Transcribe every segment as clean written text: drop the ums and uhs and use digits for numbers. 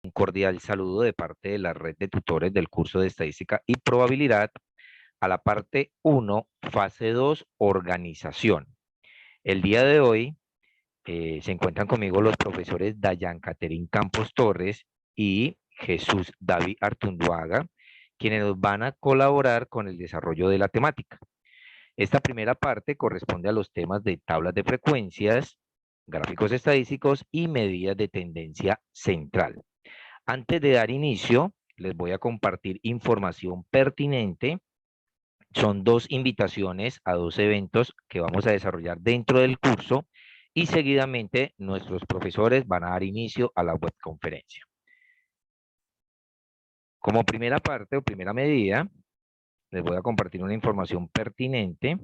Un cordial saludo de parte de la red de tutores del curso de Estadística y Probabilidad a la parte 1, fase 2, organización. El día de hoy se encuentran conmigo los profesores Dayan Caterín Campos Torres y Jesús David Artunduaga, quienes nos van a colaborar con el desarrollo de la temática. Esta primera parte corresponde a los temas de tablas de frecuencias, gráficos estadísticos y medidas de tendencia central. Antes de dar inicio, les voy a compartir información pertinente. Son dos invitaciones a dos eventos que vamos a desarrollar dentro del curso y seguidamente nuestros profesores van a dar inicio a la webconferencia. Como primera parte o primera medida, les voy a compartir una información pertinente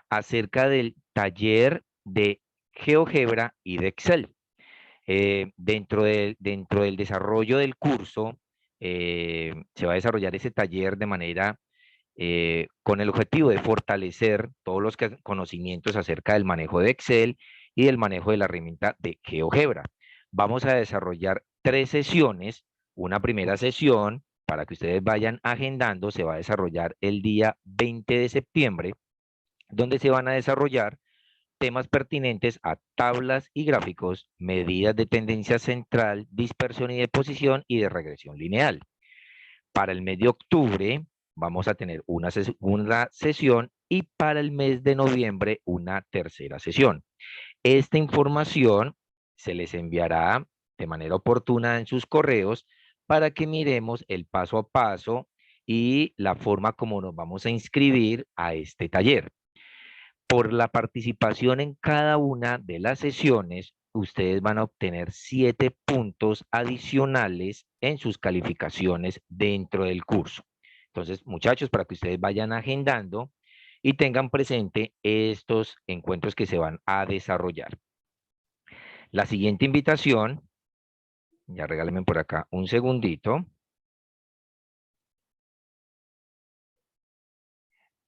acerca del taller de GeoGebra y de Excel. Dentro del desarrollo del curso, se va a desarrollar ese taller de manera con el objetivo de fortalecer todos los conocimientos acerca del manejo de Excel y del manejo de la herramienta de GeoGebra. Vamos a desarrollar 3 sesiones. Una primera sesión, para que ustedes vayan agendando, se va a desarrollar el día 20 de septiembre, donde se van a desarrollar temas pertinentes a tablas y gráficos, medidas de tendencia central, dispersión y deposición y de regresión lineal. Para el mes de octubre vamos a tener una sesión y para el mes de noviembre una tercera sesión. Esta información se les enviará de manera oportuna en sus correos para que miremos el paso a paso y la forma como nos vamos a inscribir a este taller. Por la participación en cada una de las sesiones, ustedes van a obtener 7 puntos adicionales en sus calificaciones dentro del curso. Entonces, muchachos, para que ustedes vayan agendando y tengan presente estos encuentros que se van a desarrollar. La siguiente invitación, ya regálenme por acá un segundito.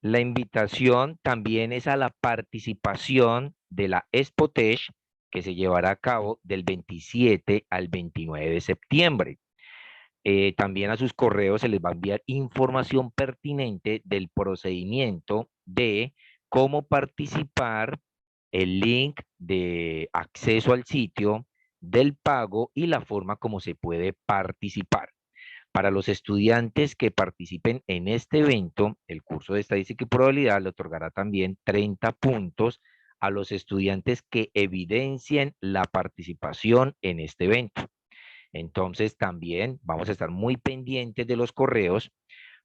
La invitación también es a la participación de la Expotech que se llevará a cabo del 27 al 29 de septiembre. También a sus correos se les va a enviar información pertinente del procedimiento de cómo participar, el link de acceso al sitio, del pago y la forma como se puede participar. Para los estudiantes que participen en este evento, el curso de Estadística y Probabilidad le otorgará también 30 puntos a los estudiantes que evidencien la participación en este evento. Entonces, también vamos a estar muy pendientes de los correos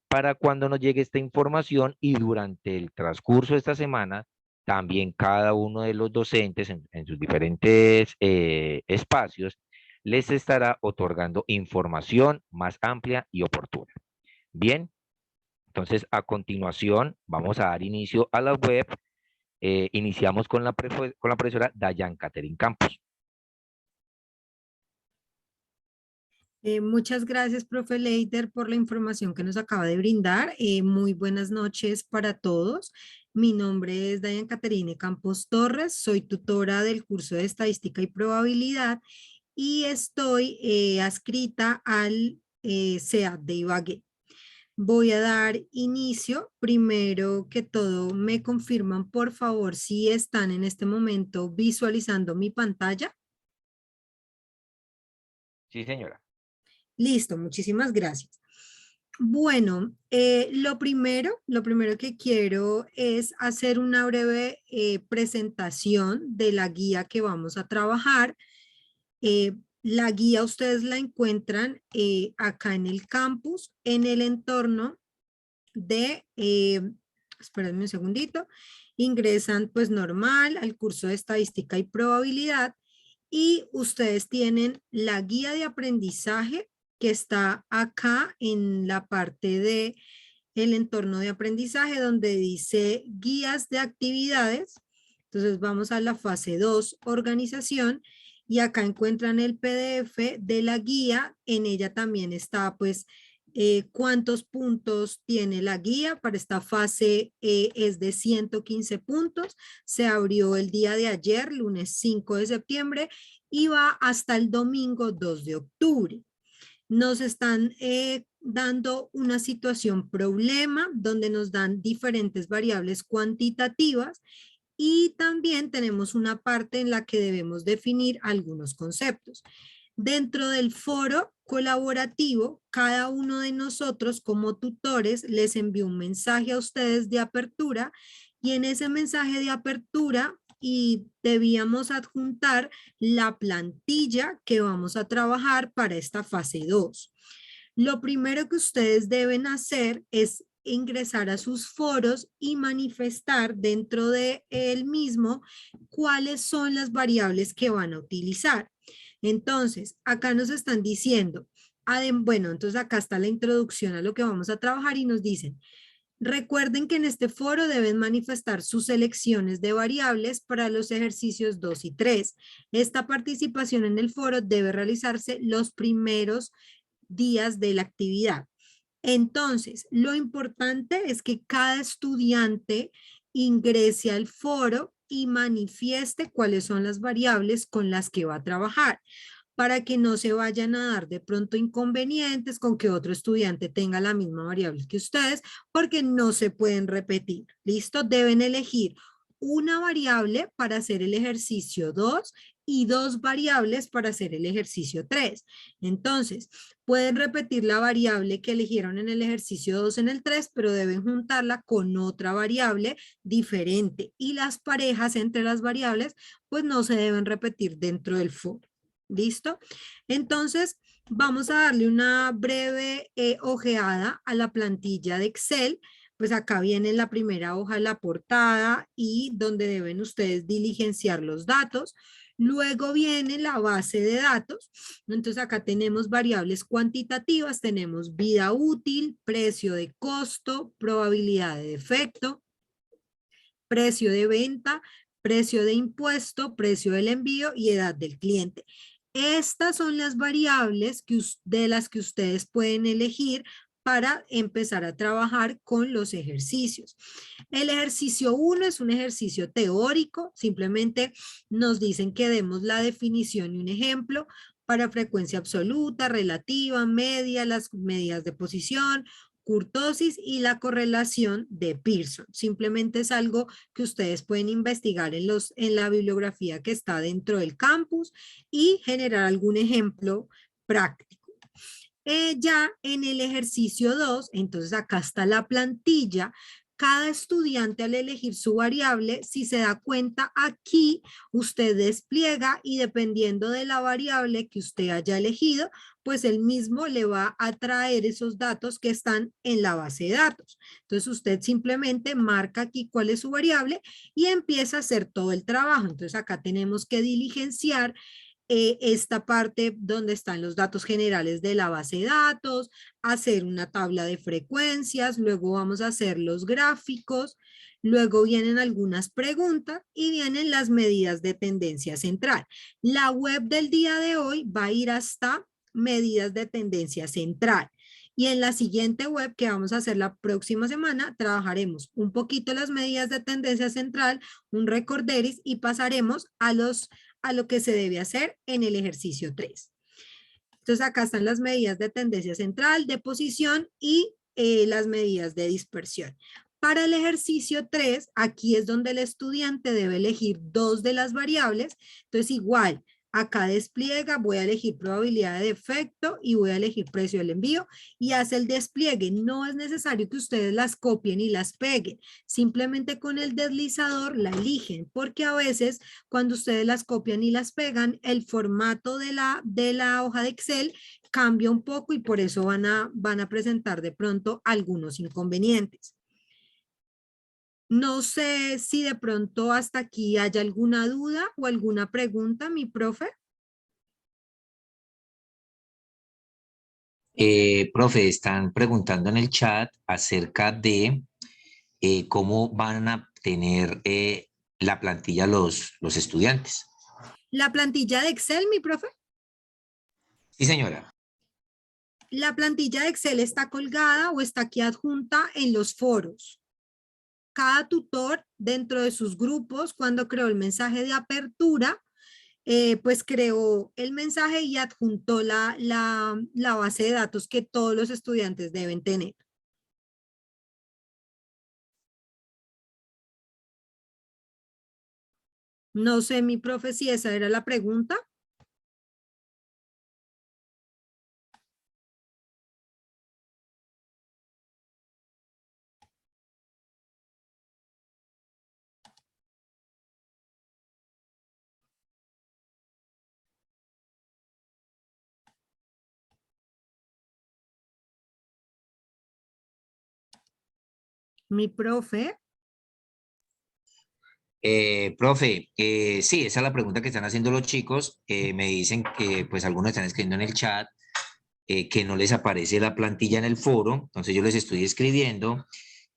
para cuando nos llegue esta información y durante el transcurso de esta semana, también cada uno de los docentes en sus diferentes espacios les estará otorgando información más amplia y oportuna. Bien, entonces a continuación vamos a dar inicio a la web. Iniciamos con la profesora Dayan Caterín Campos. Muchas gracias, profe Leiter, por la información que nos acaba de brindar. Muy buenas noches para todos. Mi nombre es Dayan Caterine Campos Torres, soy tutora del curso de Estadística y Probabilidad y estoy adscrita al CEAT de Ibagué. Voy a dar inicio. Primero que todo, me confirman, por favor, si están en este momento visualizando mi pantalla. Sí, señora. Listo, muchísimas gracias. Bueno, lo primero que quiero es hacer una breve presentación de la guía que vamos a trabajar. La guía ustedes la encuentran acá en el campus, en el entorno de, espérenme un segundito, ingresan pues normal al curso de estadística y probabilidad y ustedes tienen la guía de aprendizaje que está acá en la parte de el entorno de aprendizaje donde dice guías de actividades. Entonces vamos a la fase 2, organización, y acá encuentran el PDF de la guía. En ella también está pues ¿Cuántos puntos tiene la guía? Para esta fase es de 115 puntos. Se abrió el día de ayer, lunes 5 de septiembre, y va hasta el domingo 2 de octubre. Nos están dando una situación problema donde nos dan diferentes variables cuantitativas y también tenemos una parte en la que debemos definir algunos conceptos. Dentro del foro colaborativo, cada uno de nosotros como tutores les envió un mensaje a ustedes de apertura y en ese mensaje de apertura y debíamos adjuntar la plantilla que vamos a trabajar para esta fase 2. Lo primero que ustedes deben hacer es ingresar a sus foros y manifestar dentro de él mismo cuáles son las variables que van a utilizar. Entonces, acá nos están diciendo, bueno, entonces acá está la introducción a lo que vamos a trabajar y nos dicen, recuerden que en este foro deben manifestar sus selecciones de variables para los ejercicios 2 y 3. Esta participación en el foro debe realizarse los primeros días de la actividad. Entonces, lo importante es que cada estudiante ingrese al foro y manifieste cuáles son las variables con las que va a trabajar para que no se vayan a dar de pronto inconvenientes con que otro estudiante tenga la misma variable que ustedes, porque no se pueden repetir. ¿Listo? Deben elegir una variable para hacer el ejercicio 2 y dos variables para hacer el ejercicio 3. Entonces, pueden repetir la variable que eligieron en el ejercicio 2 en el 3, pero deben juntarla con otra variable diferente. Y las parejas entre las variables, pues no se deben repetir dentro del foro. ¿Listo? Entonces, vamos a darle una breve ojeada a la plantilla de Excel. Pues acá viene la primera hoja, la portada y donde deben ustedes diligenciar los datos. Luego viene la base de datos. Entonces acá tenemos variables cuantitativas, tenemos vida útil, precio de costo, probabilidad de defecto, precio de venta, precio de impuesto, precio del envío y edad del cliente. Estas son las variables de las que ustedes pueden elegir para empezar a trabajar con los ejercicios. El ejercicio 1 es un ejercicio teórico, simplemente nos dicen que demos la definición y un ejemplo para frecuencia absoluta, relativa, media, las medidas de posición, kurtosis y la correlación de Pearson. Simplemente es algo que ustedes pueden investigar en la bibliografía que está dentro del campus y generar algún ejemplo práctico. Ya en el ejercicio 2, entonces acá está la plantilla. Cada estudiante al elegir su variable, si se da cuenta aquí, usted despliega y dependiendo de la variable que usted haya elegido, pues él mismo le va a traer esos datos que están en la base de datos. Entonces usted simplemente marca aquí cuál es su variable y empieza a hacer todo el trabajo. Entonces acá tenemos que diligenciar esta parte donde están los datos generales de la base de datos, hacer una tabla de frecuencias, luego vamos a hacer los gráficos, luego vienen algunas preguntas y vienen las medidas de tendencia central. La web del día de hoy va a ir hasta medidas de tendencia central. Y en la siguiente web que vamos a hacer la próxima semana, trabajaremos un poquito las medidas de tendencia central, un recorderis y pasaremos a lo que se debe hacer en el ejercicio 3. Entonces acá están las medidas de tendencia central, de posición y las medidas de dispersión. Para el ejercicio 3, aquí es donde el estudiante debe elegir dos de las variables. Entonces igual, acá despliega, voy a elegir probabilidad de defecto y voy a elegir precio del envío y hace el despliegue. No es necesario que ustedes las copien y las peguen. Simplemente con el deslizador la eligen porque a veces cuando ustedes las copian y las pegan, el formato de la hoja de Excel cambia un poco y por eso van a presentar de pronto algunos inconvenientes. No sé si de pronto hasta aquí haya alguna duda o alguna pregunta, mi profe. Profe, están preguntando en el chat acerca de cómo van a tener la plantilla los estudiantes. La plantilla de Excel, mi profe. Sí, señora. la plantilla de Excel está colgada o está aquí adjunta en los foros. Cada tutor dentro de sus grupos, cuando creó el mensaje de apertura, pues creó el mensaje y adjuntó la base de datos que todos los estudiantes deben tener. No sé, mi profe, si esa era la pregunta. Mi profe. Profe, sí, esa es la pregunta que están haciendo los chicos. Me dicen que pues algunos están escribiendo en el chat que no les aparece la plantilla en el foro, entonces yo les estoy escribiendo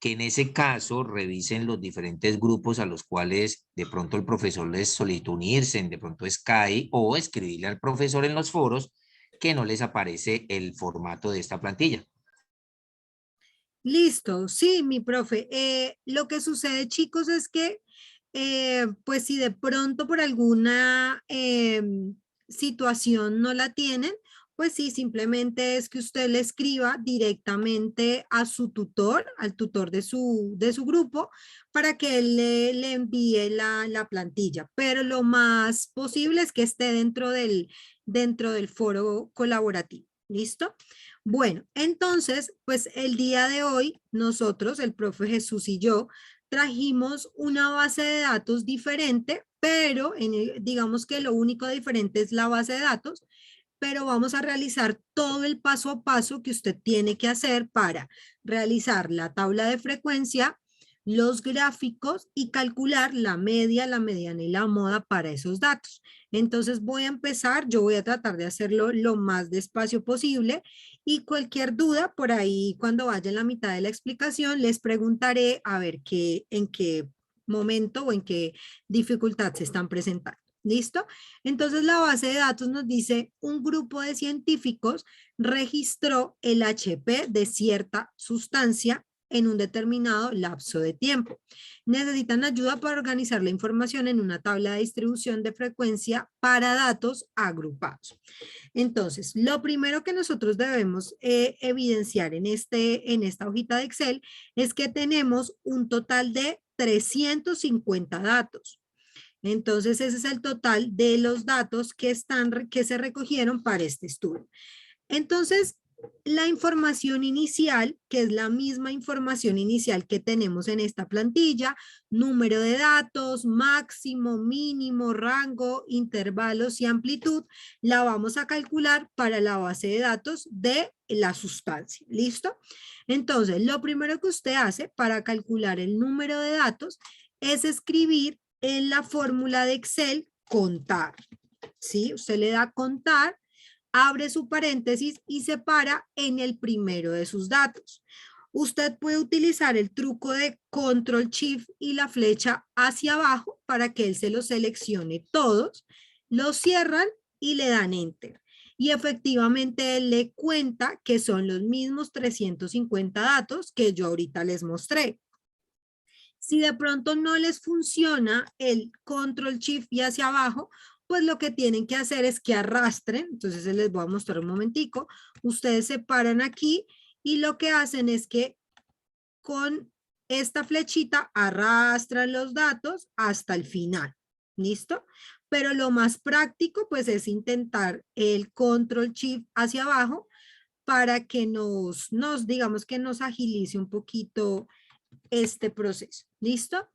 que en ese caso revisen los diferentes grupos a los cuales de pronto el profesor les solicitó unirse, de pronto Sky, o escribirle al profesor en los foros que no les aparece el formato de esta plantilla. Listo, sí, mi profe. Lo que sucede, chicos, es que, pues si de pronto por alguna situación no la tienen, pues sí, simplemente es que usted le escriba directamente a su tutor, al tutor de su grupo, para que él le envíe la plantilla. Pero lo más posible es que esté dentro del foro colaborativo. ¿Listo? Bueno, entonces, pues el día de hoy nosotros, el profe Jesús y yo, trajimos una base de datos diferente, pero digamos que lo único diferente es la base de datos, pero vamos a realizar todo el paso a paso que usted tiene que hacer para realizar la tabla de frecuencia, los gráficos y calcular la media, la mediana y la moda para esos datos. Entonces voy a empezar, yo voy a tratar de hacerlo lo más despacio posible y cualquier duda por ahí cuando vaya en la mitad de la explicación les preguntaré a ver en qué momento o en qué dificultad se están presentando. ¿Listo? Entonces la base de datos nos dice un grupo de científicos registró el HP de cierta sustancia en un determinado lapso de tiempo. Necesitan ayuda para organizar la información en una tabla de distribución de frecuencia para datos agrupados. Entonces, lo primero que nosotros debemos evidenciar en esta hojita de Excel es que tenemos un total de 350 datos. Entonces, ese es el total de los datos que se recogieron para este estudio. Entonces, la información inicial, que es la misma información inicial que tenemos en esta plantilla, número de datos, máximo, mínimo, rango, intervalos y amplitud, la vamos a calcular para la base de datos de la sustancia. ¿Listo? Entonces, lo primero que usted hace para calcular el número de datos es escribir en la fórmula de Excel contar. ¿Sí? Usted le da contar, abre su paréntesis y separa en el primero de sus datos. Usted puede utilizar el truco de Control Shift y la flecha hacia abajo para que él se los seleccione todos, los cierran y le dan Enter. Y efectivamente él le cuenta que son los mismos 350 datos que yo ahorita les mostré. Si de pronto no les funciona el Control Shift y hacia abajo, pues lo que tienen que hacer es que arrastren. Entonces les voy a mostrar un momentico. Ustedes se paran aquí y lo que hacen es que con esta flechita arrastran los datos hasta el final. ¿Listo? Pero lo más práctico pues es intentar el Control Shift hacia abajo para que digamos que nos agilice un poquito este proceso. ¿Listo?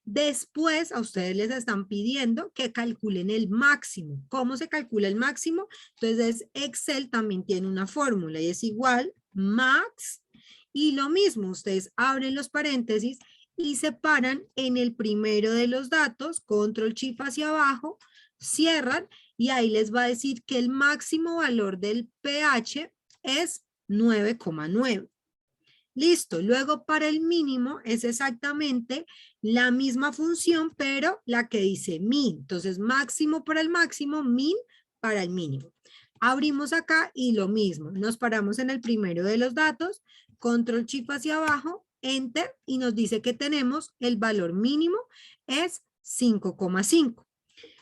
Después a ustedes les están pidiendo que calculen el máximo. ¿Cómo se calcula el máximo? Entonces Excel también tiene una fórmula y es igual max y lo mismo, ustedes abren los paréntesis y separan en el primero de los datos, control shift hacia abajo, cierran y ahí les va a decir que el máximo valor del pH es 9,9. Listo, luego para el mínimo es exactamente la misma función, pero la que dice min. Entonces, máximo para el máximo, min para el mínimo. Abrimos acá y lo mismo, nos paramos en el primero de los datos, control shift hacia abajo, enter y nos dice que tenemos el valor mínimo es 5,5.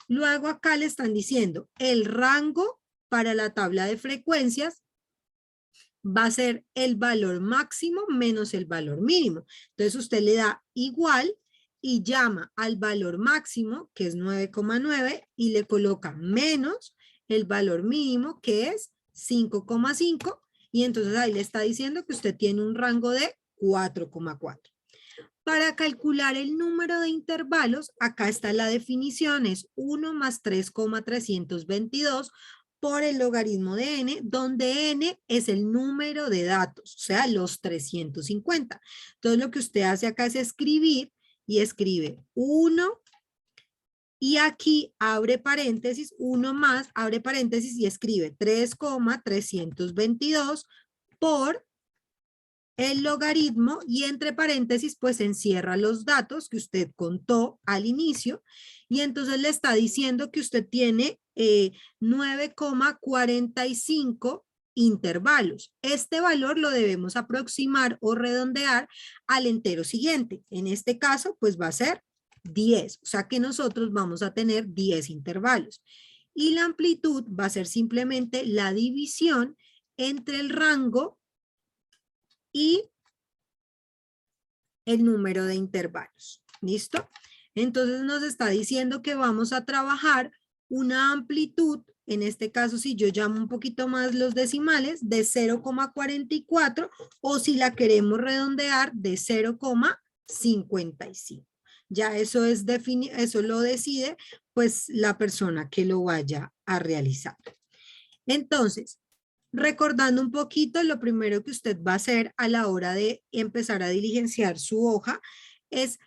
Luego acá le están diciendo el rango para la tabla de frecuencias va a ser el valor máximo menos el valor mínimo. Entonces usted le da igual y llama al valor máximo, que es 9,9, y le coloca menos el valor mínimo, que es 5,5, y entonces ahí le está diciendo que usted tiene un rango de 4,4. Para calcular el número de intervalos, acá está la definición, es 1 más 3,322 por el logaritmo de n, donde n es el número de datos, o sea, los 350. Entonces, lo que usted hace acá es escribir y escribe 1 y aquí abre paréntesis, 1 más, abre paréntesis y escribe 3,322 por el logaritmo y entre paréntesis pues encierra los datos que usted contó al inicio y entonces le está diciendo que usted tiene 9,45 intervalos. Este valor lo debemos aproximar o redondear al entero siguiente. En este caso pues va a ser 10, o sea que nosotros vamos a tener 10 intervalos. Y la amplitud va a ser simplemente la división entre el rango y el número de intervalos. ¿Listo? Entonces nos está diciendo que vamos a trabajar una amplitud, en este caso si yo llamo un poquito más los decimales, de 0,44 o si la queremos redondear de 0,55. Ya eso es eso lo decide pues la persona que lo vaya a realizar. Entonces, recordando un poquito, lo primero que usted va a hacer a la hora de empezar a diligenciar su hoja es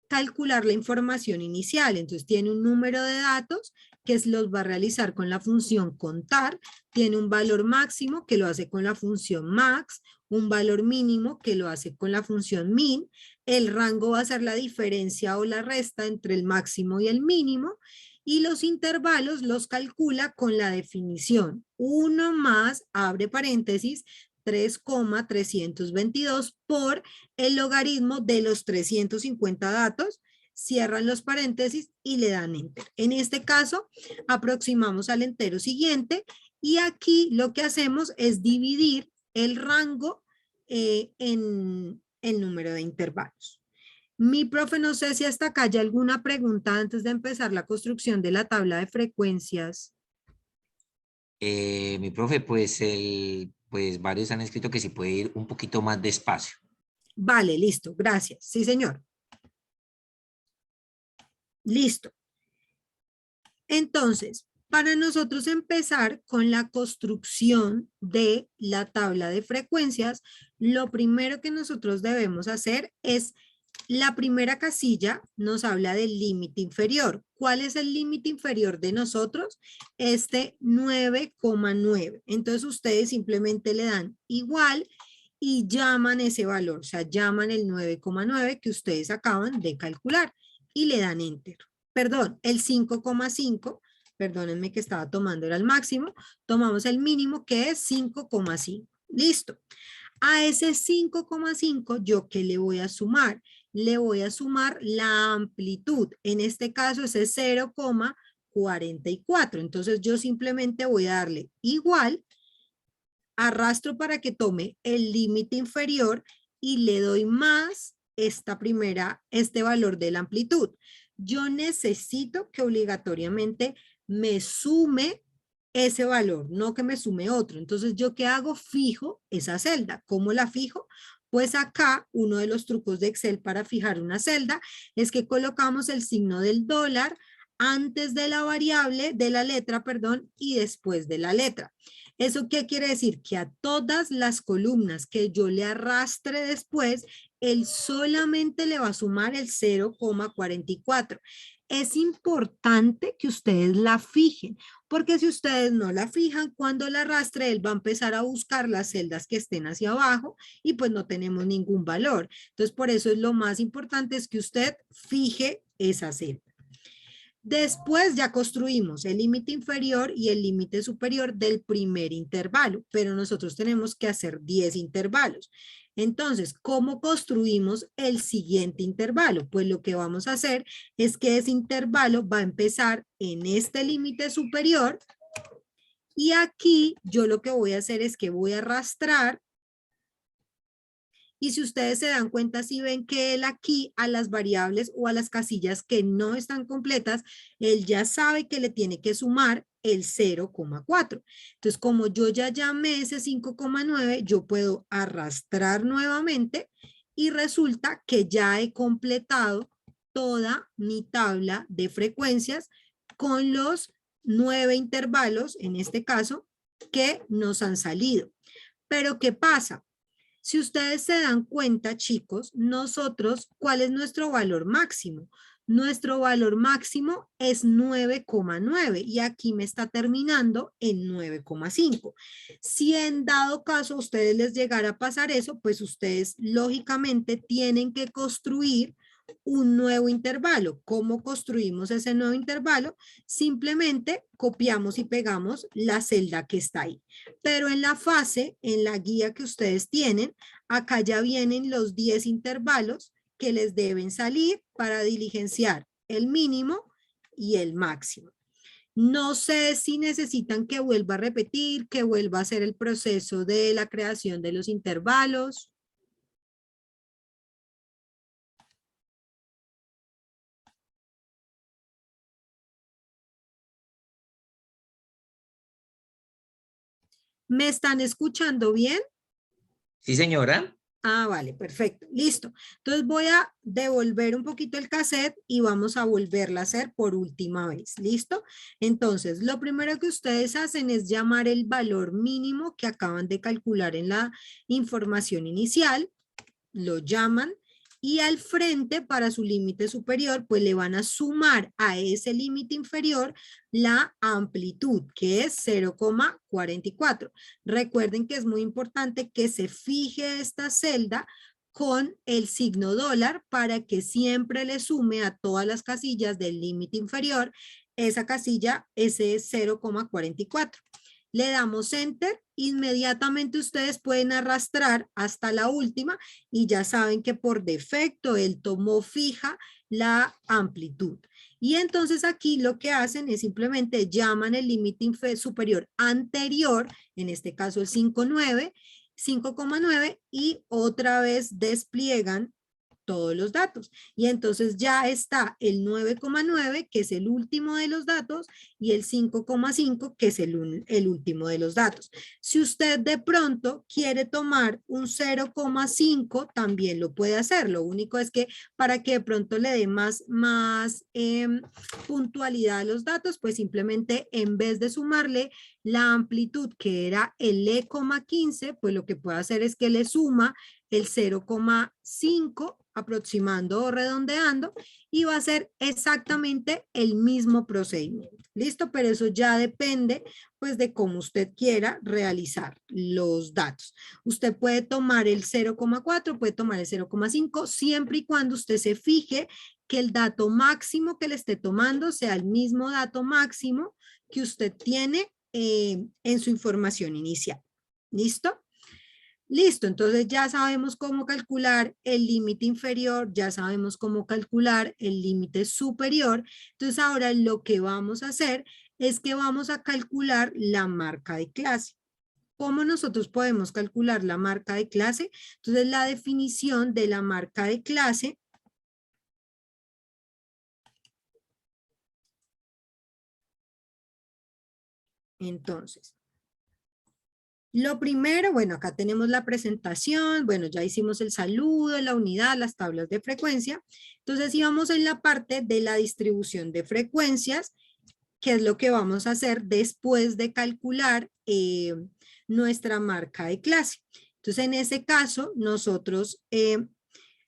calcular la información inicial. Entonces tiene un número de datos que los va a realizar con la función contar, tiene un valor máximo que lo hace con la función max, un valor mínimo que lo hace con la función min, el rango va a ser la diferencia o la resta entre el máximo y el mínimo, y los intervalos los calcula con la definición 1 más, abre paréntesis, 3,322 por el logaritmo de los 350 datos, cierran los paréntesis y le dan enter. En este caso, aproximamos al entero siguiente y aquí lo que hacemos es dividir el rango en el número de intervalos. Mi profe, no sé si hasta acá hay alguna pregunta antes de empezar la construcción de la tabla de frecuencias. Mi profe, pues varios han escrito que si puede ir un poquito más despacio. Vale, listo, gracias. Sí, señor. Listo. Entonces, para nosotros empezar con la construcción de la tabla de frecuencias, lo primero que nosotros debemos hacer es la primera casilla nos habla del límite inferior. ¿Cuál es el límite inferior de nosotros? Este 9,9. Entonces ustedes simplemente le dan igual y llaman ese valor, o sea, llaman el 9,9 que ustedes acaban de calcular y le dan enter. Perdón, el 5,5, perdónenme que estaba tomando, era el máximo, tomamos el mínimo que es 5,5. Listo. A ese 5,5, ¿yo qué le voy a sumar? Le voy a sumar la amplitud. En este caso ese es 0,44. Entonces yo simplemente voy a darle igual, arrastro para que tome el límite inferior y le doy más este valor de la amplitud. Yo necesito que obligatoriamente me sume ese valor, no que me sume otro. Entonces, ¿yo qué hago? Fijo esa celda. ¿Cómo la fijo? Pues acá, uno de los trucos de Excel para fijar una celda es que colocamos el signo del dólar antes de la variable, de la letra, perdón, y después de la letra. ¿Eso qué quiere decir? Que a todas las columnas que yo le arrastre después, él solamente le va a sumar el 0,44. Es importante que ustedes la fijen, porque si ustedes no la fijan, cuando la arrastre, él va a empezar a buscar las celdas que estén hacia abajo y pues no tenemos ningún valor. Entonces, por eso es lo más importante es que usted fije esa celda. Después ya construimos el límite inferior y el límite superior del primer intervalo, pero nosotros tenemos que hacer 10 intervalos. Entonces, ¿cómo construimos el siguiente intervalo? Pues lo que vamos a hacer es que ese intervalo va a empezar en este límite superior y aquí yo lo que voy a hacer es que voy a arrastrar. Y si ustedes se dan cuenta, si ven que él aquí a las variables o a las casillas que no están completas, él ya sabe que le tiene que sumar el 0,4. Entonces, como yo ya llamé ese 5,9, yo puedo arrastrar nuevamente y resulta que ya he completado toda mi tabla de frecuencias con los 9 intervalos, en este caso, que nos han salido. Pero, ¿qué pasa? Si ustedes se dan cuenta, chicos, nosotros, ¿cuál es nuestro valor máximo? Nuestro valor máximo es 9,9 y aquí me está terminando en 9,5. Si en dado caso a ustedes les llegara a pasar eso, pues ustedes lógicamente tienen que construir un nuevo intervalo. ¿Cómo construimos ese nuevo intervalo? Simplemente copiamos y pegamos la celda que está ahí. Pero en la fase, en la guía que ustedes tienen, acá ya vienen los 10 intervalos que les deben salir para diligenciar el mínimo y el máximo. No sé si necesitan que vuelva a repetir, que vuelva a hacer el proceso de la creación de los intervalos. ¿Me están escuchando bien? Sí, señora. Ah, vale, perfecto, listo. Entonces voy a devolver un poquito el cassette y vamos a volverla a hacer por última vez, ¿listo? Entonces, lo primero que ustedes hacen es llamar el valor mínimo que acaban de calcular en la información inicial, lo llaman y al frente para su límite superior pues le van a sumar a ese límite inferior la amplitud que es 0,44. Recuerden que es muy importante que se fije esta celda con el signo dólar para que siempre le sume a todas las casillas del límite inferior esa casilla, ese 0,44. Le damos enter, inmediatamente ustedes pueden arrastrar hasta la última y ya saben que por defecto él tomó fija la amplitud. Y entonces aquí lo que hacen es simplemente llaman el límite superior anterior, en este caso el 5,9 y otra vez despliegan todos los datos. Y entonces ya está el 9,9 que es el último de los datos y el 5,5 que es el último de los datos. Si usted de pronto quiere tomar un 0,5 también lo puede hacer. Lo único es que para que de pronto le dé más puntualidad a los datos, pues simplemente en vez de sumarle la amplitud que era el E,15, pues lo que puede hacer es que le suma el 0,5 aproximando o redondeando y va a ser exactamente el mismo procedimiento. ¿Listo? Pero eso ya depende pues de cómo usted quiera realizar los datos. Usted puede tomar el 0,4, puede tomar el 0,5 siempre y cuando usted se fije que el dato máximo que le esté tomando sea el mismo dato máximo que usted tiene en su información inicial. ¿Listo? Listo, entonces ya sabemos cómo calcular el límite inferior, ya sabemos cómo calcular el límite superior. Entonces ahora lo que vamos a hacer es que vamos a calcular la marca de clase. ¿Cómo nosotros podemos calcular la marca de clase? Entonces la definición de la marca de clase entonces, lo primero, bueno, acá tenemos la presentación, bueno, ya hicimos el saludo, la unidad, las tablas de frecuencia. Entonces, íbamos en la parte de la distribución de frecuencias, que es lo que vamos a hacer después de calcular nuestra marca de clase. Entonces, en ese caso, nosotros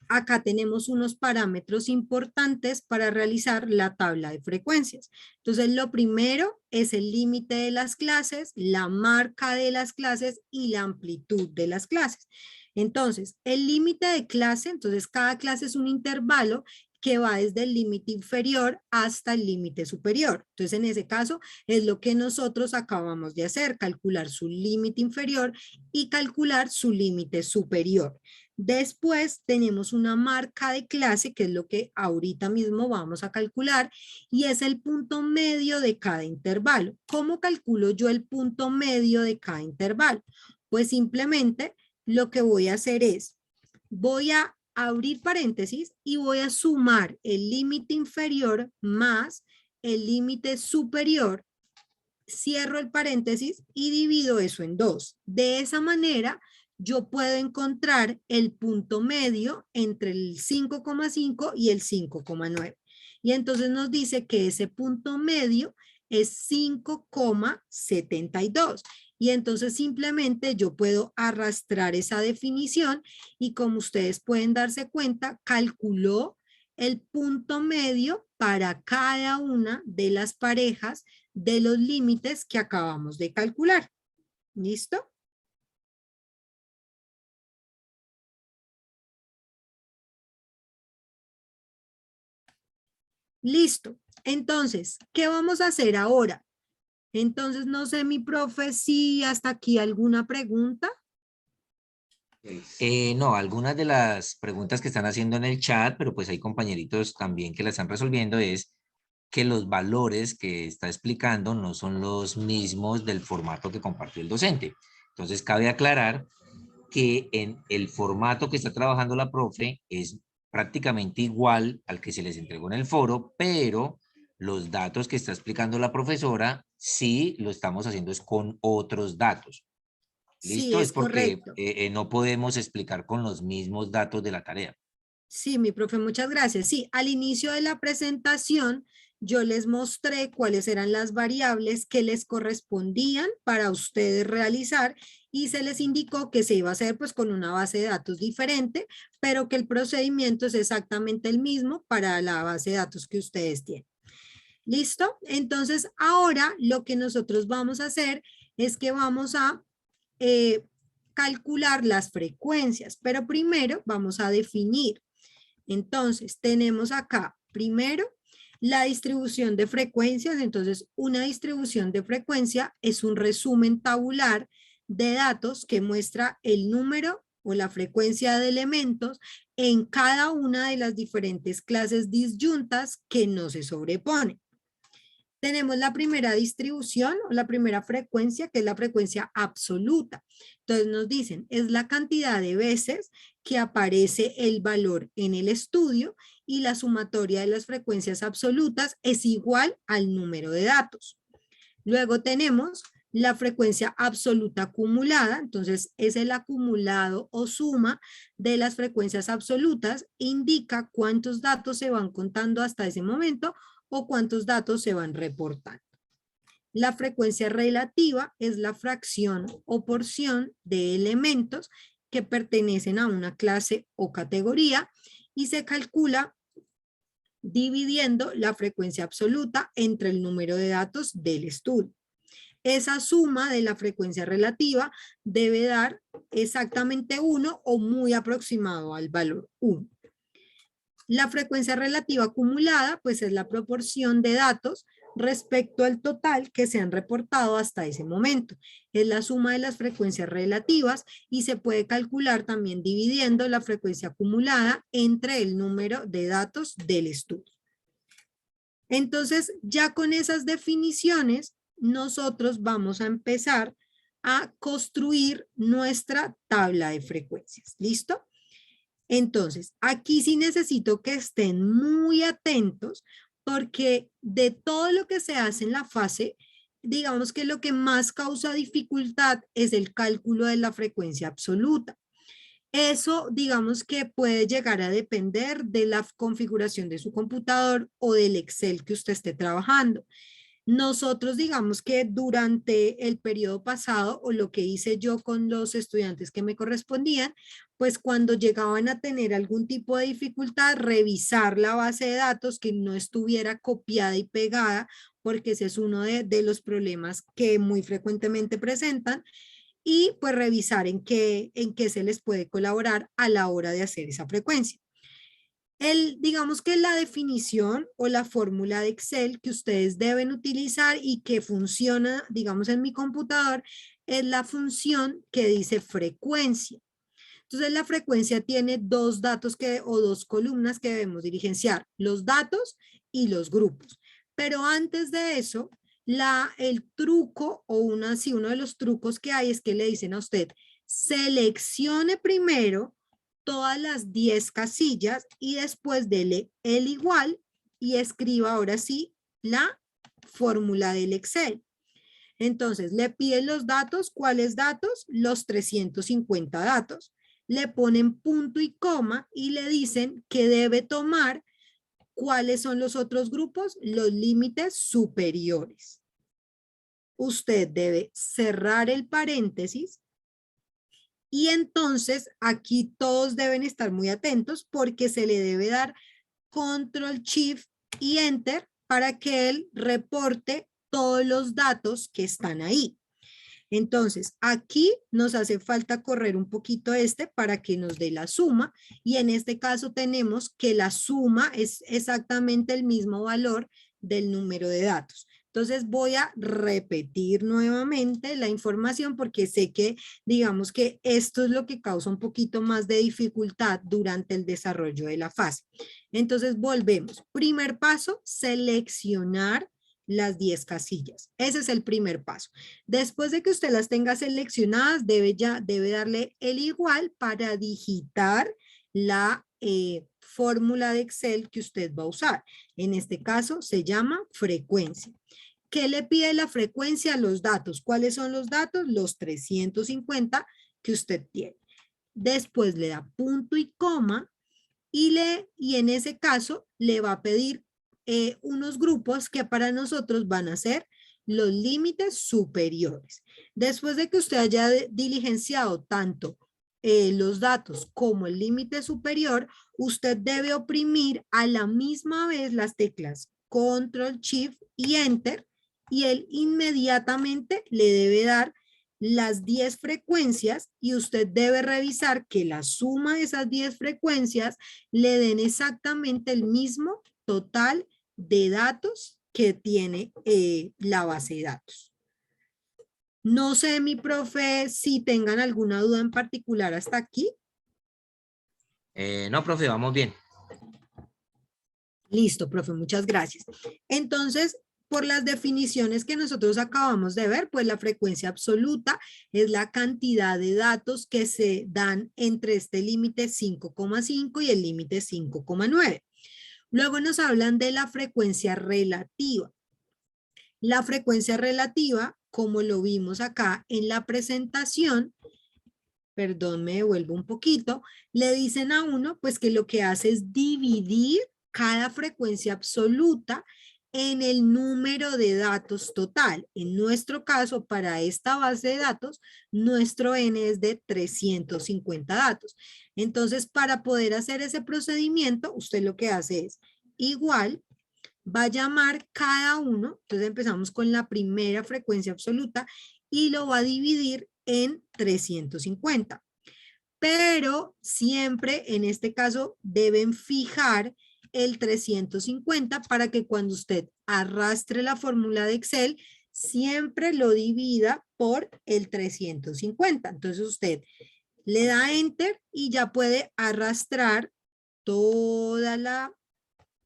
acá tenemos unos parámetros importantes para realizar la tabla de frecuencias. Entonces, lo primero es el límite de las clases, la marca de las clases y la amplitud de las clases. Entonces, el límite de clase, entonces cada clase es un intervalo que va desde el límite inferior hasta el límite superior. Entonces, en ese caso, es lo que nosotros acabamos de hacer, calcular su límite inferior y calcular su límite superior. Después tenemos una marca de clase, que es lo que ahorita mismo vamos a calcular, y es el punto medio de cada intervalo. ¿Cómo calculo yo el punto medio de cada intervalo? Pues simplemente lo que voy a hacer es, voy a abrir paréntesis y voy a sumar el límite inferior más el límite superior, cierro el paréntesis y divido eso en 2. De esa manera, yo puedo encontrar el punto medio entre el 5,5 y el 5,9. Y entonces nos dice que ese punto medio es 5,72. Y entonces simplemente yo puedo arrastrar esa definición y, como ustedes pueden darse cuenta, calculó el punto medio para cada una de las parejas de los límites que acabamos de calcular. ¿Listo? Listo. Entonces, ¿qué vamos a hacer ahora? Entonces, no sé, mi profe, si hasta aquí alguna pregunta. No, algunas de las preguntas que están haciendo en el chat, pero pues hay compañeritos también que la están resolviendo, es que los valores que está explicando no son los mismos del formato que compartió el docente. Entonces, cabe aclarar que en el formato que está trabajando la profe es prácticamente igual al que se les entregó en el foro, pero los datos que está explicando la profesora sí lo estamos haciendo es con otros datos. Sí, ¿Listo? Es es porque correcto. no podemos explicar con los mismos datos de la tarea. Sí, mi profe, muchas gracias. Sí, al inicio de la presentación yo les mostré cuáles eran las variables que les correspondían para ustedes realizar y se les indicó que se iba a hacer pues con una base de datos diferente, pero que el procedimiento es exactamente el mismo para la base de datos que ustedes tienen. ¿Listo? Entonces, ahora lo que nosotros vamos a hacer es que vamos a calcular las frecuencias, pero primero vamos a definir. Entonces, tenemos acá primero la distribución de frecuencias. Entonces, una distribución de frecuencia es un resumen tabular de datos que muestra el número o la frecuencia de elementos en cada una de las diferentes clases disyuntas que no se sobreponen. Tenemos la primera distribución o la primera frecuencia, que es la frecuencia absoluta. Entonces nos dicen, es la cantidad de veces que aparece el valor en el estudio y la sumatoria de las frecuencias absolutas es igual al número de datos. Luego tenemos la frecuencia absoluta acumulada, entonces es el acumulado o suma de las frecuencias absolutas, indica cuántos datos se van contando hasta ese momento o cuántos datos se van reportando. La frecuencia relativa es la fracción o porción de elementos que pertenecen a una clase o categoría y se calcula dividiendo la frecuencia absoluta entre el número de datos del estudio. Esa suma de la frecuencia relativa debe dar exactamente 1 o muy aproximado al valor 1. La frecuencia relativa acumulada, pues es la proporción de datos respecto al total que se han reportado hasta ese momento. Es la suma de las frecuencias relativas y se puede calcular también dividiendo la frecuencia acumulada entre el número de datos del estudio. Entonces, ya con esas definiciones, nosotros vamos a empezar a construir nuestra tabla de frecuencias. ¿Listo? Entonces, aquí sí necesito que estén muy atentos porque de todo lo que se hace en la fase, digamos que lo que más causa dificultad es el cálculo de la frecuencia absoluta. Eso, digamos que puede llegar a depender de la configuración de su computador o del Excel que usted esté trabajando. Nosotros, digamos que durante el periodo pasado, o lo que hice yo con los estudiantes que me correspondían, pues cuando llegaban a tener algún tipo de dificultad, revisar la base de datos que no estuviera copiada y pegada, porque ese es uno de los problemas que muy frecuentemente presentan, y pues revisar en qué se les puede colaborar a la hora de hacer esa frecuencia. Digamos que la definición o la fórmula de Excel que ustedes deben utilizar y que funciona, digamos, en mi computador, es la función que dice frecuencia. Entonces, la frecuencia tiene dos datos o dos columnas que debemos diligenciar, los datos y los grupos. Pero antes de eso, el truco o uno de los trucos que hay es que le dicen a usted, seleccione primero todas las 10 casillas y después dele el igual y escriba ahora sí la fórmula del Excel. Entonces, le piden los datos. ¿Cuáles datos? Los 350 datos. Le ponen punto y coma y le dicen que debe tomar cuáles son los otros grupos, los límites superiores. Usted debe cerrar el paréntesis y entonces aquí todos deben estar muy atentos porque se le debe dar Control Shift y Enter para que él reporte todos los datos que están ahí. Entonces, aquí nos hace falta correr un poquito para que nos dé la suma y en este caso tenemos que la suma es exactamente el mismo valor del número de datos. Entonces voy a repetir nuevamente la información porque sé que digamos que esto es lo que causa un poquito más de dificultad durante el desarrollo de la fase. Entonces volvemos. Primer paso, seleccionar las 10 casillas. Ese es el primer paso. Después de que usted las tenga seleccionadas, debe darle el igual para digitar la fórmula de Excel que usted va a usar. En este caso se llama frecuencia. ¿Qué le pide la frecuencia? Los datos. ¿Cuáles son los datos? Los 350 que usted tiene. Después le da punto y coma y en ese caso le va a pedir unos grupos que para nosotros van a ser los límites superiores. Después de que usted haya diligenciado tanto los datos como el límite superior, usted debe oprimir a la misma vez las teclas Control, Shift y Enter y él inmediatamente le debe dar las 10 frecuencias y usted debe revisar que la suma de esas 10 frecuencias le den exactamente el mismo total de datos que tiene la base de datos. No sé, mi profe, si tengan alguna duda en particular hasta aquí. No, profe, vamos bien. Listo, profe, muchas gracias. Entonces, por las definiciones que nosotros acabamos de ver, pues la frecuencia absoluta es la cantidad de datos que se dan entre este límite 5,5 y el límite 5,9. Luego nos hablan de la frecuencia relativa. La frecuencia relativa, como lo vimos acá en la presentación, perdón, me devuelvo un poquito, le dicen a uno pues que lo que hace es dividir cada frecuencia absoluta en el número de datos total. En nuestro caso, para esta base de datos, nuestro N es de 350 datos. Entonces, para poder hacer ese procedimiento, usted lo que hace es igual, va a llamar cada uno, entonces empezamos con la primera frecuencia absoluta y lo va a dividir en 350. Pero siempre en este caso deben fijar el 350 para que cuando usted arrastre la fórmula de Excel, siempre lo divida por el 350. Entonces usted le da Enter y ya puede arrastrar toda la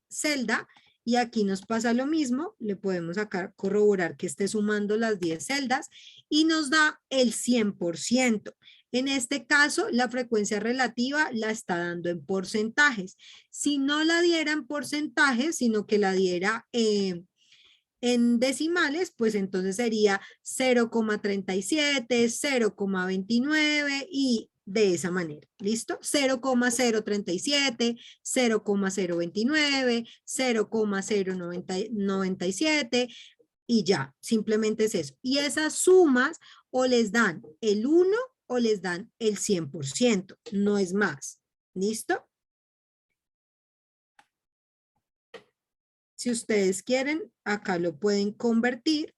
celda y aquí nos pasa lo mismo, le podemos acá corroborar que esté sumando las 10 celdas y nos da el 100%. En este caso, la frecuencia relativa la está dando en porcentajes. Si no la diera en porcentajes, sino que la diera en decimales, pues entonces sería 0,37, 0,29 y de esa manera, ¿listo? 0,037, 0,029, 0,097 y ya, simplemente es eso. Y esas sumas o les dan el 1 o les dan el 100%, no es más, ¿listo? Si ustedes quieren, acá lo pueden convertir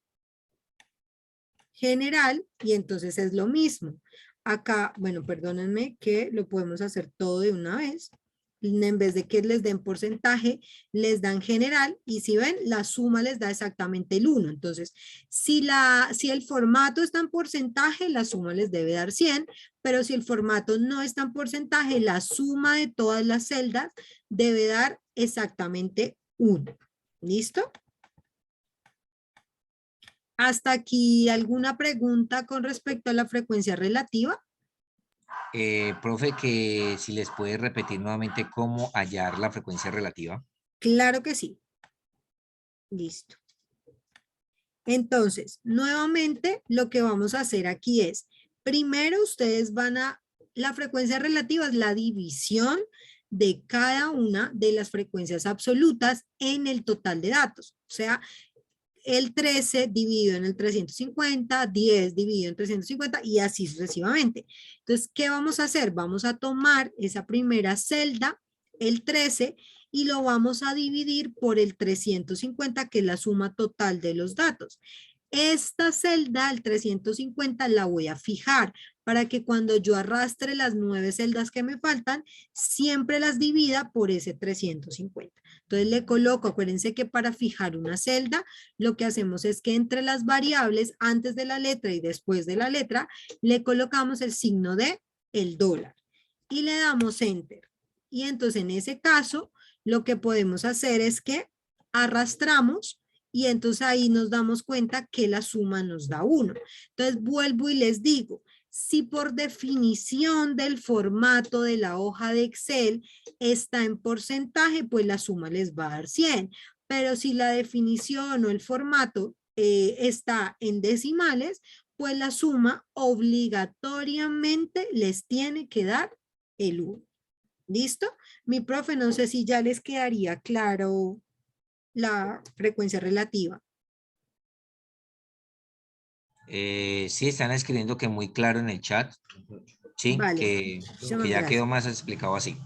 general y entonces es lo mismo. Acá, bueno, perdónenme que lo podemos hacer todo de una vez. En vez de que les den porcentaje, les dan general, y si ven, la suma les da exactamente el 1. Entonces, si el formato está en porcentaje, la suma les debe dar 100, pero si el formato no está en porcentaje, la suma de todas las celdas debe dar exactamente 1. ¿Listo? ¿Hasta aquí alguna pregunta con respecto a la frecuencia relativa? Profe, que si les puede repetir nuevamente cómo hallar la frecuencia relativa. Claro que sí. Listo. Entonces, nuevamente, lo que vamos a hacer aquí es, primero ustedes la frecuencia relativa es la división de cada una de las frecuencias absolutas en el total de datos. O sea, el 13 dividido en el 350, 10 dividido en 350 y así sucesivamente. Entonces, ¿qué vamos a hacer? Vamos a tomar esa primera celda, el 13, y lo vamos a dividir por el 350, que es la suma total de los datos. Esta celda, el 350, la voy a fijar para que cuando yo arrastre las 9 celdas que me faltan, siempre las divida por ese 350. Entonces le coloco, acuérdense que para fijar una celda, lo que hacemos es que entre las variables, antes de la letra y después de la letra, le colocamos el signo de el dólar y le damos enter. Y entonces en ese caso, lo que podemos hacer es que arrastramos y entonces ahí nos damos cuenta que la suma nos da 1. Entonces vuelvo y les digo, si por definición del formato de la hoja de Excel está en porcentaje, pues la suma les va a dar 100. Pero si la definición o el formato está en decimales, pues la suma obligatoriamente les tiene que dar el 1. ¿Listo? Mi profe, no sé si ya les quedaría claro la frecuencia relativa. Sí, están escribiendo que muy claro en el chat. Sí, Vale, que muchísimas ya quedó gracias. más explicado así.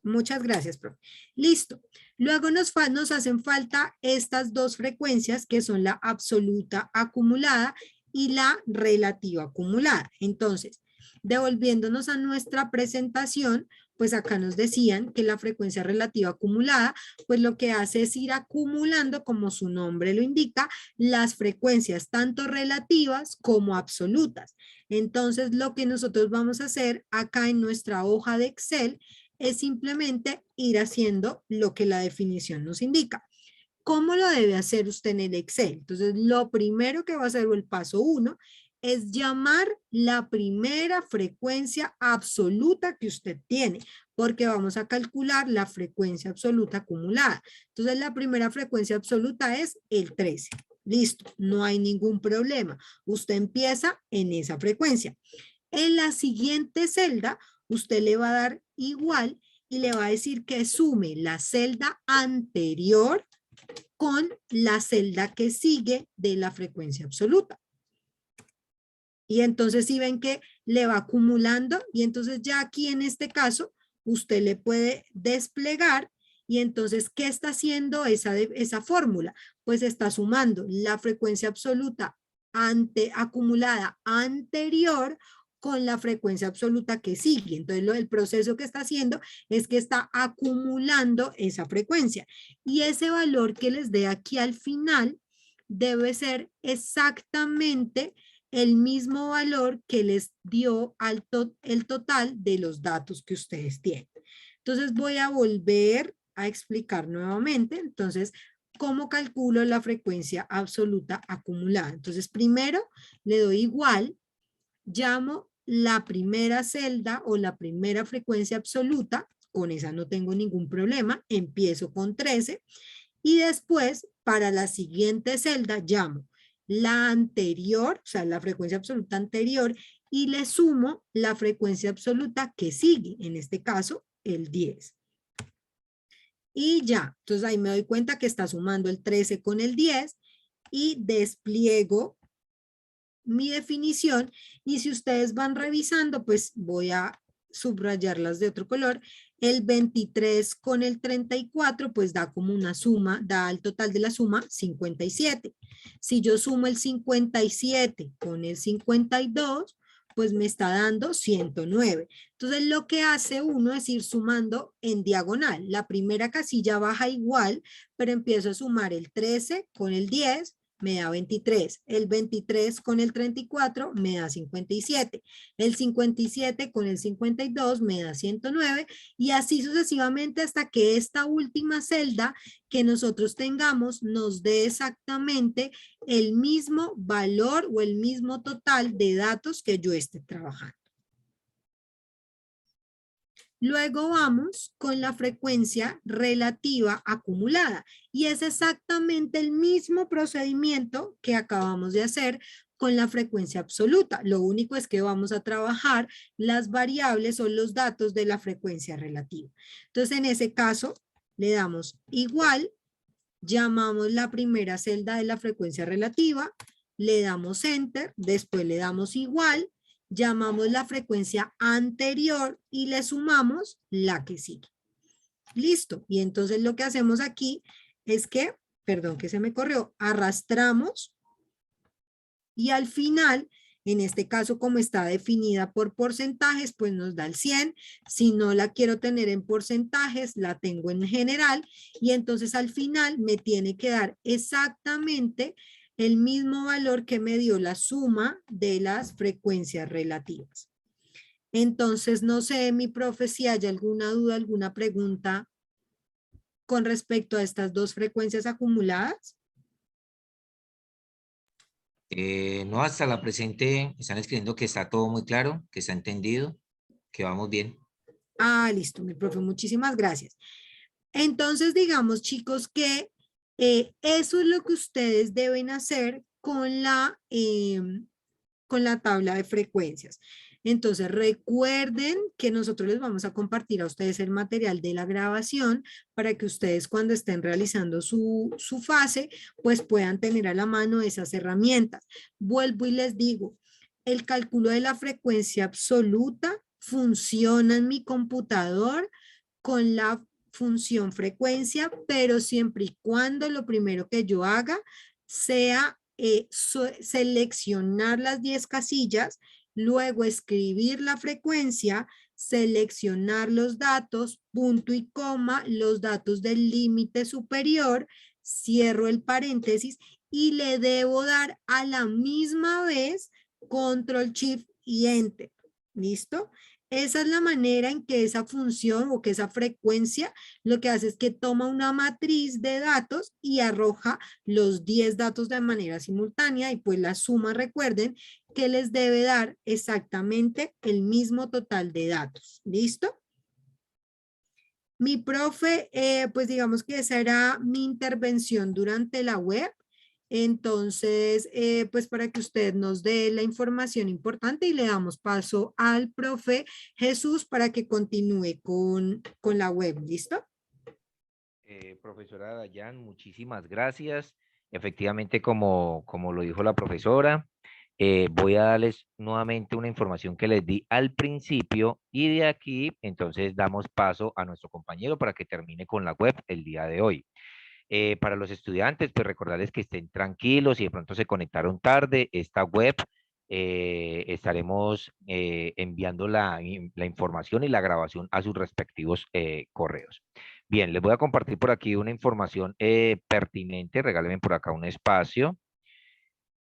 Muchas gracias, profe. Listo. Luego nos hacen falta estas dos frecuencias que son la absoluta acumulada y la relativa acumulada. Entonces, devolviéndonos a nuestra presentación, pues acá nos decían que la frecuencia relativa acumulada, pues lo que hace es ir acumulando, como su nombre lo indica, las frecuencias tanto relativas como absolutas. Entonces, lo que nosotros vamos a hacer acá en nuestra hoja de Excel es simplemente ir haciendo lo que la definición nos indica. ¿Cómo lo debe hacer usted en el Excel? Entonces, lo primero que va a hacer, o el paso 1, es llamar la primera frecuencia absoluta que usted tiene, porque vamos a calcular la frecuencia absoluta acumulada. Entonces, la primera frecuencia absoluta es el 13. Listo, no hay ningún problema. Usted empieza en esa frecuencia. En la siguiente celda, usted le va a dar igual y le va a decir que sume la celda anterior con la celda que sigue de la frecuencia absoluta. Y entonces si ven que le va acumulando y entonces ya aquí en este caso usted le puede desplegar y entonces ¿qué está haciendo esa fórmula? Pues está sumando la frecuencia absoluta acumulada anterior con la frecuencia absoluta que sigue. Entonces el proceso que está haciendo es que está acumulando esa frecuencia y ese valor que les dé aquí al final debe ser exactamente el mismo valor que les dio el total de los datos que ustedes tienen. Entonces voy a volver a explicar nuevamente. Entonces, ¿cómo calculo la frecuencia absoluta acumulada? Entonces, primero le doy igual, llamo la primera celda o la primera frecuencia absoluta, con esa no tengo ningún problema, empiezo con 13 y después para la siguiente celda llamo la anterior, o sea, la frecuencia absoluta anterior, y le sumo la frecuencia absoluta que sigue, en este caso, el 10. Y ya, entonces ahí me doy cuenta que está sumando el 13 con el 10 y despliego mi definición. Y si ustedes van revisando, pues voy a subrayarlas de otro color. El 23 con el 34, pues da como una suma, da el total de la suma 57. Si yo sumo el 57 con el 52, pues me está dando 109. Entonces lo que hace uno es ir sumando en diagonal. La primera casilla baja igual, pero empiezo a sumar el 13 con el 10, me da 23. El 23 con el 34 me da 57. El 57 con el 52 me da 109 y así sucesivamente hasta que esta última celda que nosotros tengamos nos dé exactamente el mismo valor o el mismo total de datos que yo esté trabajando. Luego vamos con la frecuencia relativa acumulada y es exactamente el mismo procedimiento que acabamos de hacer con la frecuencia absoluta. Lo único es que vamos a trabajar las variables o los datos de la frecuencia relativa. Entonces, en ese caso, le damos igual, llamamos la primera celda de la frecuencia relativa, le damos enter, después le damos igual, llamamos la frecuencia anterior y le sumamos la que sigue. Listo. Y entonces lo que hacemos aquí es que, perdón que se me corrió, arrastramos y al final, en este caso como está definida por porcentajes, pues nos da el 100. Si no la quiero tener en porcentajes, la tengo en general y entonces al final me tiene que dar exactamente el mismo valor que me dio la suma de las frecuencias relativas. Entonces, no sé, mi profe, si hay alguna duda, alguna pregunta con respecto a estas dos frecuencias acumuladas. No, hasta la presente están escribiendo que está todo muy claro, que está entendido, que vamos bien. Ah, listo, mi profe, muchísimas gracias. Entonces, digamos, chicos, que eso es lo que ustedes deben hacer con la tabla de frecuencias. Entonces, recuerden que nosotros les vamos a compartir a ustedes el material de la grabación para que ustedes cuando estén realizando su fase, pues puedan tener a la mano esas herramientas. Vuelvo y les digo, el cálculo de la frecuencia absoluta funciona en mi computador con la función frecuencia, pero siempre y cuando lo primero que yo haga sea seleccionar las 10 casillas, luego escribir la frecuencia, seleccionar los datos, punto y coma, los datos del límite superior, cierro el paréntesis y le debo dar a la misma vez control shift y enter. ¿Listo? Esa es la manera en que esa función o que esa frecuencia lo que hace es que toma una matriz de datos y arroja los 10 datos de manera simultánea y pues la suma, recuerden, que les debe dar exactamente el mismo total de datos. ¿Listo? Mi profe, pues digamos que esa era mi intervención durante la web. Entonces, pues para que usted nos dé la información importante y le damos paso al profe Jesús para que continúe con la web. ¿Listo? Profesora Dayan, muchísimas gracias. Efectivamente, como lo dijo la profesora, voy a darles nuevamente una información que les di al principio y de aquí entonces damos paso a nuestro compañero para que termine con la web el día de hoy. Para los estudiantes, pues recordarles que estén tranquilos y de pronto se conectaron tarde. Esta web estaremos enviando la información y la grabación a sus respectivos correos. Bien, les voy a compartir por aquí una información pertinente. Regálenme por acá un espacio.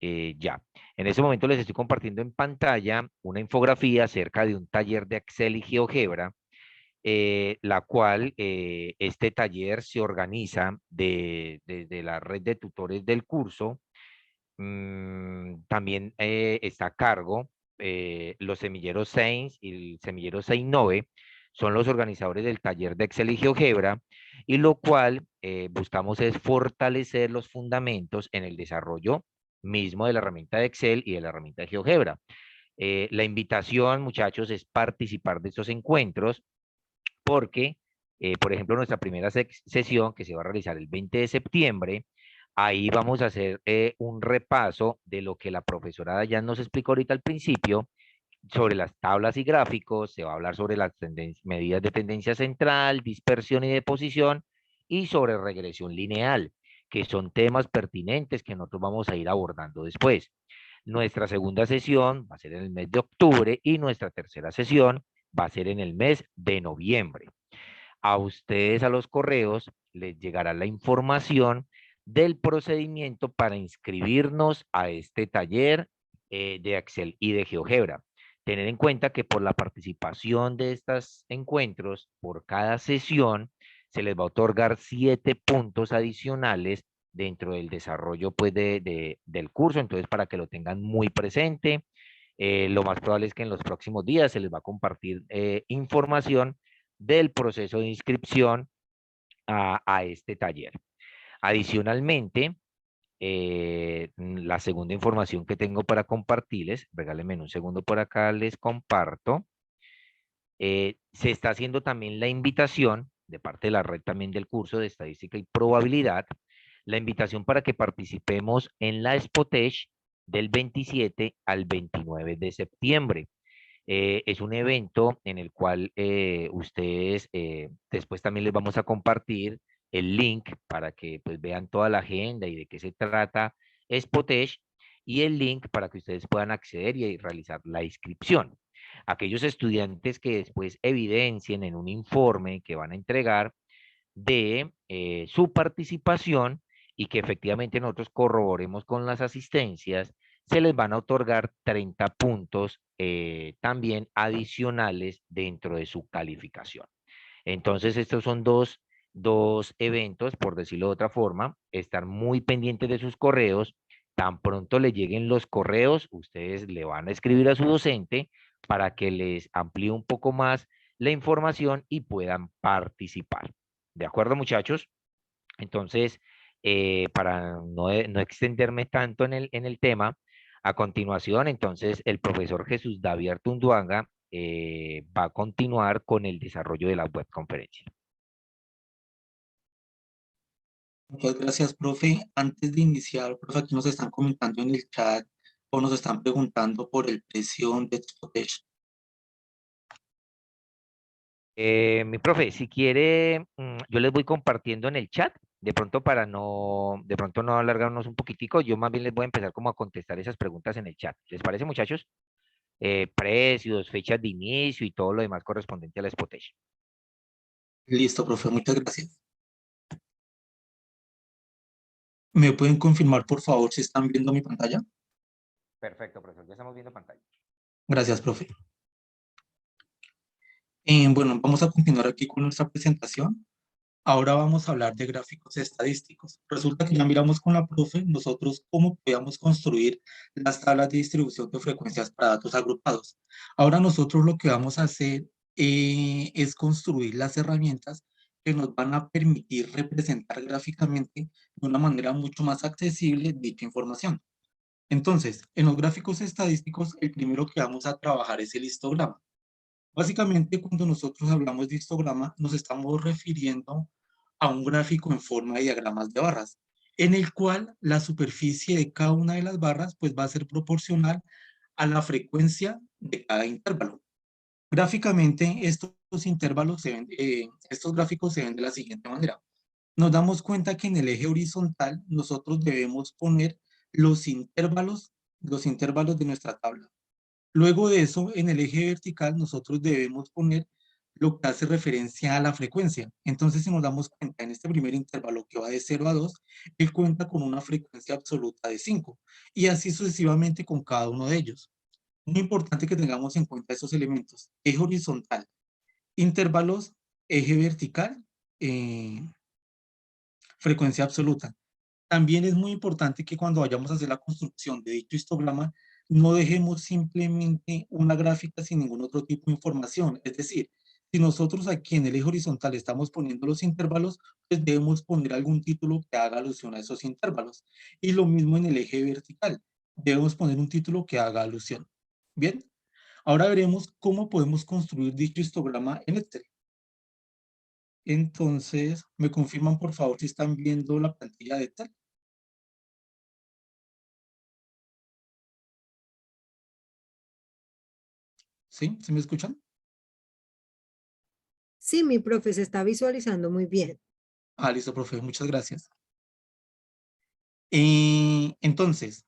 Ya, en este momento les estoy compartiendo en pantalla una infografía acerca de un taller de Excel y GeoGebra, la cual este taller se organiza desde la red de tutores del curso. También está a cargo los semilleros Sainz y el semillero Seinove, son los organizadores del taller de Excel y GeoGebra, y lo cual buscamos es fortalecer los fundamentos en el desarrollo mismo de la herramienta de Excel y de la herramienta de GeoGebra. La invitación, muchachos, es participar de estos encuentros porque, por ejemplo, nuestra primera sesión que se va a realizar el 20 de septiembre, ahí vamos a hacer un repaso de lo que la profesora ya nos explicó ahorita al principio sobre las tablas y gráficos. Se va a hablar sobre las medidas de tendencia central, dispersión y deposición y sobre regresión lineal, que son temas pertinentes que nosotros vamos a ir abordando después. Nuestra segunda sesión va a ser en el mes de octubre y nuestra tercera sesión va a ser en el mes de noviembre. A ustedes, a los correos, les llegará la información del procedimiento para inscribirnos a este taller de Excel y de GeoGebra. Tener en cuenta que por la participación de estos encuentros, por cada sesión, se les va a otorgar 7 puntos adicionales dentro del desarrollo pues, del curso. Entonces, para que lo tengan muy presente, lo más probable es que en los próximos días se les va a compartir información del proceso de inscripción a este taller. Adicionalmente, la segunda información que tengo para compartirles, regálenme un segundo por acá, les comparto. Se está haciendo también la invitación de parte de la red también del curso de estadística y probabilidad, la invitación para que participemos en la Spotech del 27 al 29 de septiembre. Es un evento en el cual ustedes, después también les vamos a compartir el link para que pues, vean toda la agenda y de qué se trata Spotech, y el link para que ustedes puedan acceder y realizar la inscripción. Aquellos estudiantes que después evidencien en un informe que van a entregar de su participación y que efectivamente nosotros corroboremos con las asistencias, se les van a otorgar 30 puntos también adicionales dentro de su calificación. Entonces, estos son dos eventos, por decirlo de otra forma, estar muy pendientes de sus correos. Tan pronto le lleguen los correos, ustedes le van a escribir a su docente para que les amplíe un poco más la información y puedan participar. ¿De acuerdo, muchachos? Entonces, para no extenderme tanto en el tema, a continuación, entonces, el profesor Jesús David Artunduaga va a continuar con el desarrollo de la webconferencia. Muchas gracias, profe. Antes de iniciar, profe, aquí nos están comentando en el chat o nos están preguntando por el precio de Spotech. Mi profe, si quiere, yo les voy compartiendo en el chat, de pronto de pronto no alargarnos un poquitico, yo más bien les voy a empezar como a contestar esas preguntas en el chat. ¿Les parece, muchachos? Precios, fechas de inicio y todo lo demás correspondiente a la Spotech. Listo, profe, muchas gracias. ¿Me pueden confirmar, por favor, si están viendo mi pantalla? Perfecto, profesor, ya estamos viendo pantalla. Gracias, profe. Bueno, vamos a continuar aquí con nuestra presentación. Ahora vamos a hablar de gráficos estadísticos. Resulta que ya miramos con la profe nosotros cómo podíamos construir las tablas de distribución de frecuencias para datos agrupados. Ahora nosotros lo que vamos a hacer es construir las herramientas que nos van a permitir representar gráficamente de una manera mucho más accesible dicha información. Entonces, en los gráficos estadísticos, el primero que vamos a trabajar es el histograma. Básicamente, cuando nosotros hablamos de histograma, nos estamos refiriendo a un gráfico en forma de diagramas de barras, en el cual la superficie de cada una de las barras pues, va a ser proporcional a la frecuencia de cada intervalo. Gráficamente, estos gráficos se ven de la siguiente manera. Nos damos cuenta que en el eje horizontal nosotros debemos poner los intervalos de nuestra tabla. Luego de eso, en el eje vertical, nosotros debemos poner lo que hace referencia a la frecuencia. Entonces, si nos damos cuenta, en este primer intervalo que va de 0 a 2, él cuenta con una frecuencia absoluta de 5. Y así sucesivamente con cada uno de ellos. Muy importante que tengamos en cuenta esos elementos. Eje horizontal, intervalos, eje vertical, frecuencia absoluta. También es muy importante que cuando vayamos a hacer la construcción de dicho histograma, no dejemos simplemente una gráfica sin ningún otro tipo de información. Es decir, si nosotros aquí en el eje horizontal estamos poniendo los intervalos, pues debemos poner algún título que haga alusión a esos intervalos. Y lo mismo en el eje vertical. Debemos poner un título que haga alusión. Bien, ahora veremos cómo podemos construir dicho histograma en Excel. Entonces, ¿me confirman por favor si están viendo la plantilla de Excel? ¿Sí? ¿Sí me escuchan? Sí, mi profe se está visualizando muy bien. Ah, listo, profe, muchas gracias. Entonces,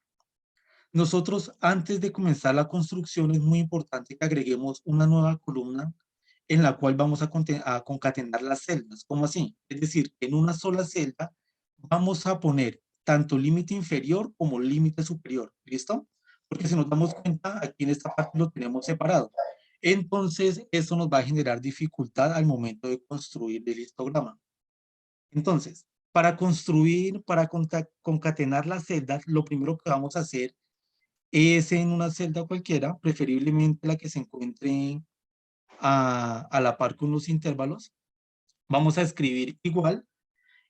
Nosotros, antes de comenzar la construcción, es muy importante que agreguemos una nueva columna en la cual vamos a concatenar las celdas. ¿Cómo así? Es decir, en una sola celda vamos a poner tanto límite inferior como límite superior. ¿Listo? Porque si nos damos cuenta, aquí en esta parte lo tenemos separado. Entonces, eso nos va a generar dificultad al momento de construir el histograma. Entonces, para construir, para concatenar las celdas, lo primero que vamos a hacer es en una celda cualquiera, preferiblemente la que se encuentre a la par con los intervalos. Vamos a escribir igual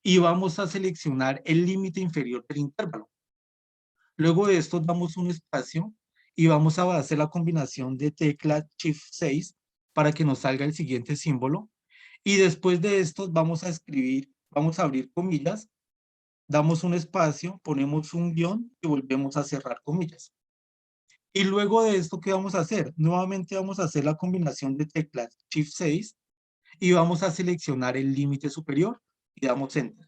y vamos a seleccionar el límite inferior del intervalo. Luego de esto damos un espacio y vamos a hacer la combinación de tecla Shift 6 para que nos salga el siguiente símbolo. Y después de esto vamos a escribir, vamos a abrir comillas, damos un espacio, ponemos un guión y volvemos a cerrar comillas. Y luego de esto, ¿qué vamos a hacer? Nuevamente vamos a hacer la combinación de teclas Shift 6 y vamos a seleccionar el límite superior y damos Enter.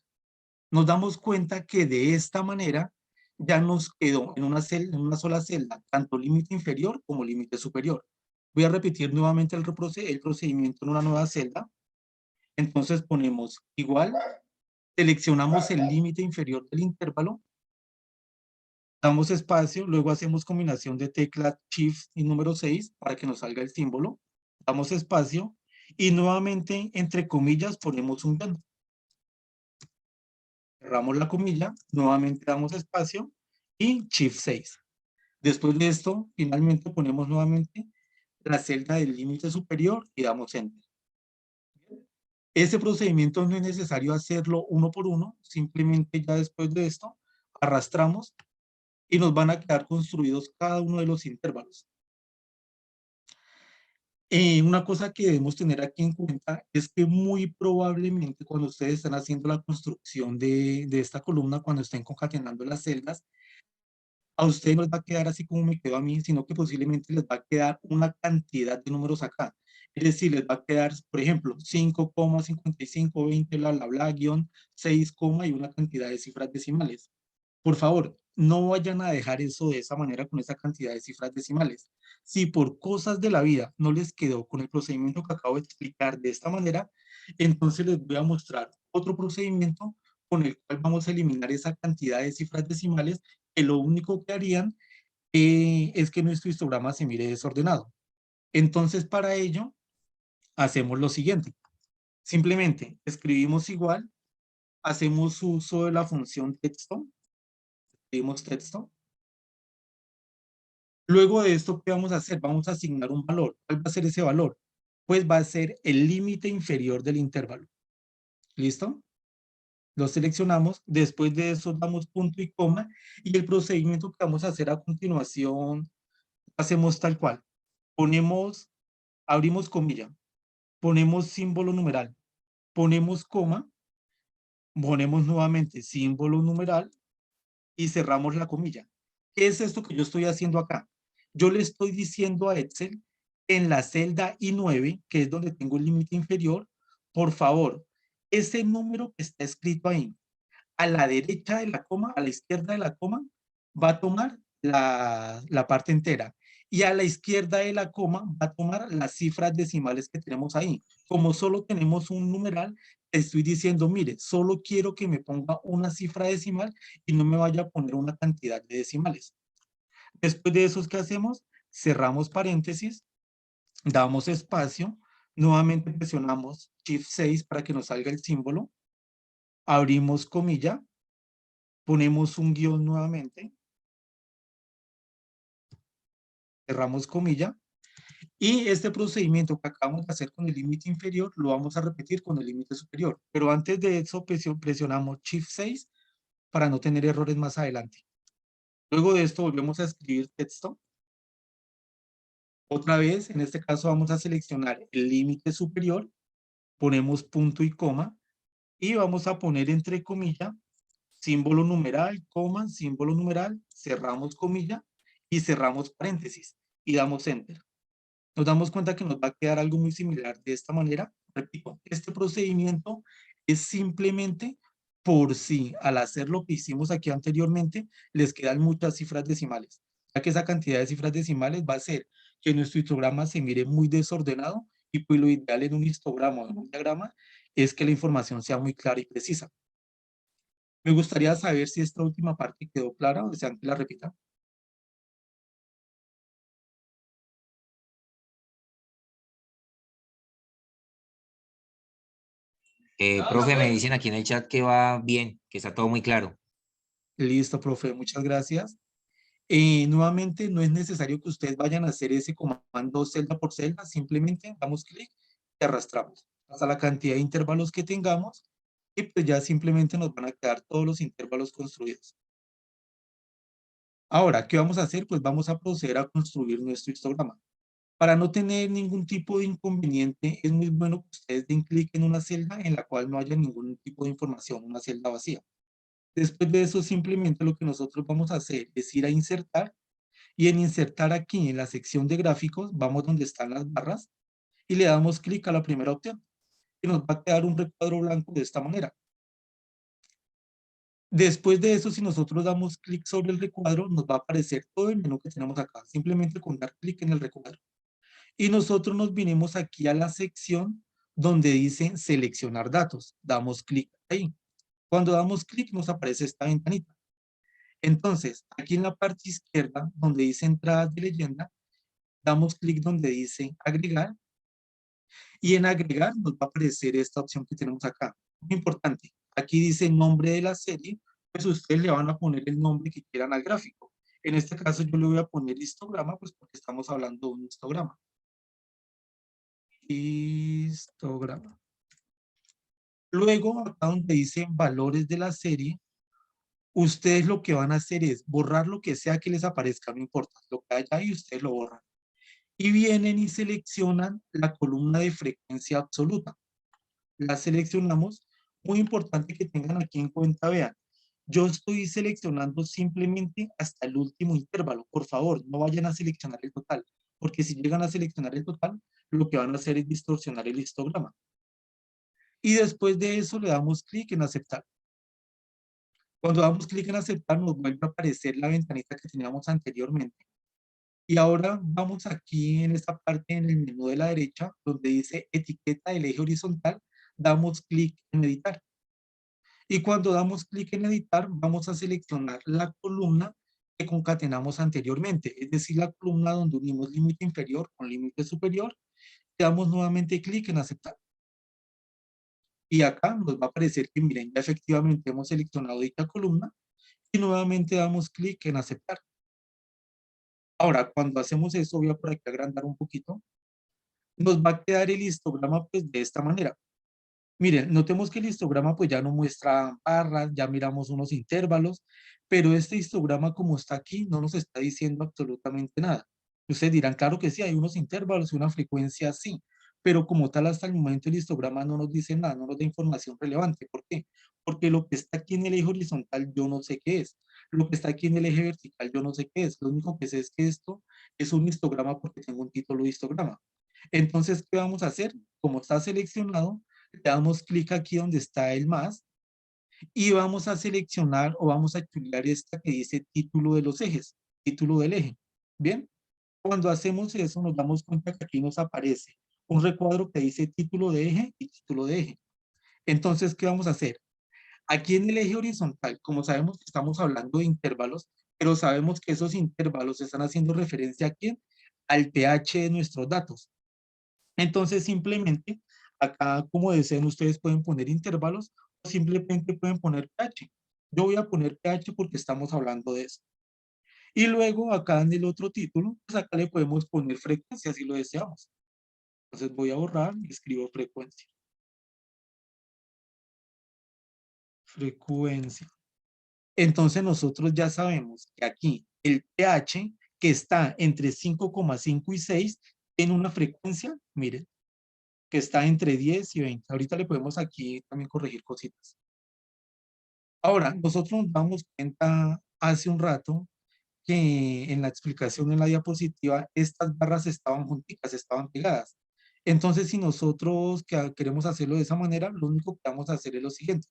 Nos damos cuenta que de esta manera ya nos quedó en una sola celda, tanto límite inferior como límite superior. Voy a repetir nuevamente el procedimiento en una nueva celda. Entonces ponemos igual, seleccionamos el límite inferior del intervalo, damos espacio, luego hacemos combinación de tecla Shift y número 6 para que nos salga el símbolo, damos espacio y nuevamente entre comillas ponemos un guión. Cerramos la comilla, nuevamente damos espacio y Shift 6. Después de esto, finalmente ponemos nuevamente la celda del límite superior y damos Enter. Ese procedimiento no es necesario hacerlo uno por uno, simplemente ya después de esto arrastramos y nos van a quedar construidos cada uno de los intervalos. Una cosa que debemos tener aquí en cuenta es que muy probablemente cuando ustedes están haciendo la construcción de esta columna, cuando estén concatenando las celdas, a ustedes no les va a quedar así como me quedó a mí, sino que posiblemente les va a quedar una cantidad de números acá. Es decir, les va a quedar, por ejemplo, 5,55, 20, bla, bla, bla, guión 6, y una cantidad de cifras decimales. Por favor, no vayan a dejar eso de esa manera con esa cantidad de cifras decimales. Si por cosas de la vida no les quedó con el procedimiento que acabo de explicar de esta manera, entonces les voy a mostrar otro procedimiento con el cual vamos a eliminar esa cantidad de cifras decimales que lo único que harían es que nuestro histograma se mire desordenado. Entonces, para ello, hacemos lo siguiente. Simplemente escribimos igual, hacemos uso de la función texto, escribimos texto. Luego de esto, ¿qué vamos a hacer? Vamos a asignar un valor. ¿Cuál va a ser ese valor? Pues va a ser el límite inferior del intervalo. ¿Listo? Lo seleccionamos. Después de eso, damos punto y coma. Y el procedimiento que vamos a hacer a continuación, hacemos tal cual. Ponemos, abrimos comilla, ponemos símbolo numeral, ponemos coma, ponemos nuevamente símbolo numeral y cerramos la comilla. ¿Qué es esto que yo estoy haciendo acá? Yo le estoy diciendo a Excel en la celda I9, que es donde tengo el límite inferior, por favor, ese número que está escrito ahí, a la derecha de la coma, a la izquierda de la coma, va a tomar la parte entera. Y a la izquierda de la coma va a tomar las cifras decimales que tenemos ahí. Como solo tenemos un numeral, estoy diciendo, mire, solo quiero que me ponga una cifra decimal y no me vaya a poner una cantidad de decimales. Después de eso, ¿qué hacemos? Cerramos paréntesis, damos espacio, nuevamente presionamos Shift 6 para que nos salga el símbolo, abrimos comilla, ponemos un guión nuevamente, cerramos comilla, y este procedimiento que acabamos de hacer con el límite inferior lo vamos a repetir con el límite superior. Pero antes de eso presionamos Shift 6 para no tener errores más adelante. Luego de esto volvemos a escribir texto. Otra vez, en este caso vamos a seleccionar el límite superior, ponemos punto y coma, y vamos a poner entre comillas, símbolo numeral, coma, símbolo numeral, cerramos comilla y cerramos paréntesis y damos Enter. Nos damos cuenta que nos va a quedar algo muy similar de esta manera. Repito, este procedimiento es simplemente por si al hacer lo que hicimos aquí anteriormente, les quedan muchas cifras decimales. ya que esa cantidad de cifras decimales va a hacer que nuestro histograma se mire muy desordenado y pues lo ideal en un histograma o en un diagrama es que la información sea muy clara y precisa. Me gustaría saber si esta última parte quedó clara o desean que la repita. Profe, me dicen aquí en el chat que va bien, que está todo muy claro. Listo, profe, muchas gracias. Nuevamente, no es necesario que ustedes vayan a hacer ese comando celda por celda, simplemente damos clic y arrastramos hasta la cantidad de intervalos que tengamos y pues ya simplemente nos van a quedar todos los intervalos construidos. Ahora, ¿qué vamos a hacer? Pues vamos a proceder a construir nuestro histograma. Para no tener ningún tipo de inconveniente, es muy bueno que ustedes den clic en una celda en la cual no haya ningún tipo de información, una celda vacía. Después de eso, simplemente lo que nosotros vamos a hacer es ir a insertar y en insertar aquí en la sección de gráficos, vamos donde están las barras y le damos clic a la primera opción y nos va a quedar un recuadro blanco de esta manera. Después de eso, si nosotros damos clic sobre el recuadro, nos va a aparecer todo el menú que tenemos acá, simplemente con dar clic en el recuadro. Y nosotros nos vinimos aquí a la sección donde dice seleccionar datos. Damos clic ahí. Cuando damos clic nos aparece esta ventanita. Entonces, aquí en la parte izquierda, donde dice entradas de leyenda, damos clic donde dice agregar y en agregar nos va a aparecer esta opción que tenemos acá. Muy importante, aquí dice nombre de la serie, pues ustedes le van a poner el nombre que quieran al gráfico. En este caso yo le voy a poner histograma, pues porque estamos hablando de un histograma. Histograma. Luego, acá donde dice valores de la serie, ustedes lo que van a hacer es borrar lo que sea que les aparezca, no importa, lo que haya ahí ustedes lo borran. Y vienen y seleccionan la columna de frecuencia absoluta. La seleccionamos. Muy importante que tengan aquí en cuenta, vean, yo estoy seleccionando simplemente hasta el último intervalo. Por favor, no vayan a seleccionar el total, porque si llegan a seleccionar el total, lo que van a hacer es distorsionar el histograma. Y después de eso le damos clic en aceptar. Cuando damos clic en aceptar, nos vuelve a aparecer la ventanita que teníamos anteriormente. Y ahora vamos aquí en esta parte en el menú de la derecha, donde dice etiqueta del eje horizontal, damos clic en editar. Y cuando damos clic en editar, vamos a seleccionar la columna que concatenamos anteriormente, es decir, la columna donde unimos límite inferior con límite superior, y damos nuevamente clic en aceptar. Y acá nos va a aparecer que miren, ya efectivamente hemos seleccionado dicha columna y nuevamente damos clic en aceptar. Ahora, cuando hacemos eso, voy a por aquí agrandar un poquito, nos va a quedar el histograma pues de esta manera. Miren, notemos que el histograma pues ya no muestra barras, ya miramos unos intervalos, pero este histograma como está aquí no nos está diciendo absolutamente nada. Ustedes dirán, claro que sí, hay unos intervalos y una frecuencia sí, pero como tal hasta el momento el histograma no nos dice nada, no nos da información relevante. ¿Por qué? Porque lo que está aquí en el eje horizontal yo no sé qué es. Lo que está aquí en el eje vertical yo no sé qué es. Lo único que sé es que esto es un histograma porque tengo un título de histograma. Entonces, ¿qué vamos a hacer? Como está seleccionado, le damos clic aquí donde está el más y vamos a seleccionar o vamos a chulear esta que dice título de los ejes, título del eje. Bien, cuando hacemos eso nos damos cuenta que aquí nos aparece un recuadro que dice título de eje y título de eje. Entonces, ¿qué vamos a hacer? Aquí en el eje horizontal, como sabemos que estamos hablando de intervalos, pero sabemos que esos intervalos están haciendo referencia a quién? Al pH de nuestros datos. Entonces, simplemente, acá, como deseen, ustedes pueden poner intervalos o simplemente pueden poner pH. Yo voy a poner pH porque estamos hablando de eso. Y luego, acá en el otro título, pues acá le podemos poner frecuencia si lo deseamos. Entonces, voy a borrar y escribo frecuencia. Frecuencia. Entonces, nosotros ya sabemos que aquí el pH, que está entre 5,5 y 6, tiene una frecuencia, miren, que está entre 10 y 20. Ahorita le podemos aquí también corregir cositas. Ahora, nosotros nos damos cuenta hace un rato que en la explicación en la diapositiva, estas barras estaban juntitas, estaban pegadas. Entonces, si nosotros queremos hacerlo de esa manera, lo único que vamos a hacer es lo siguiente.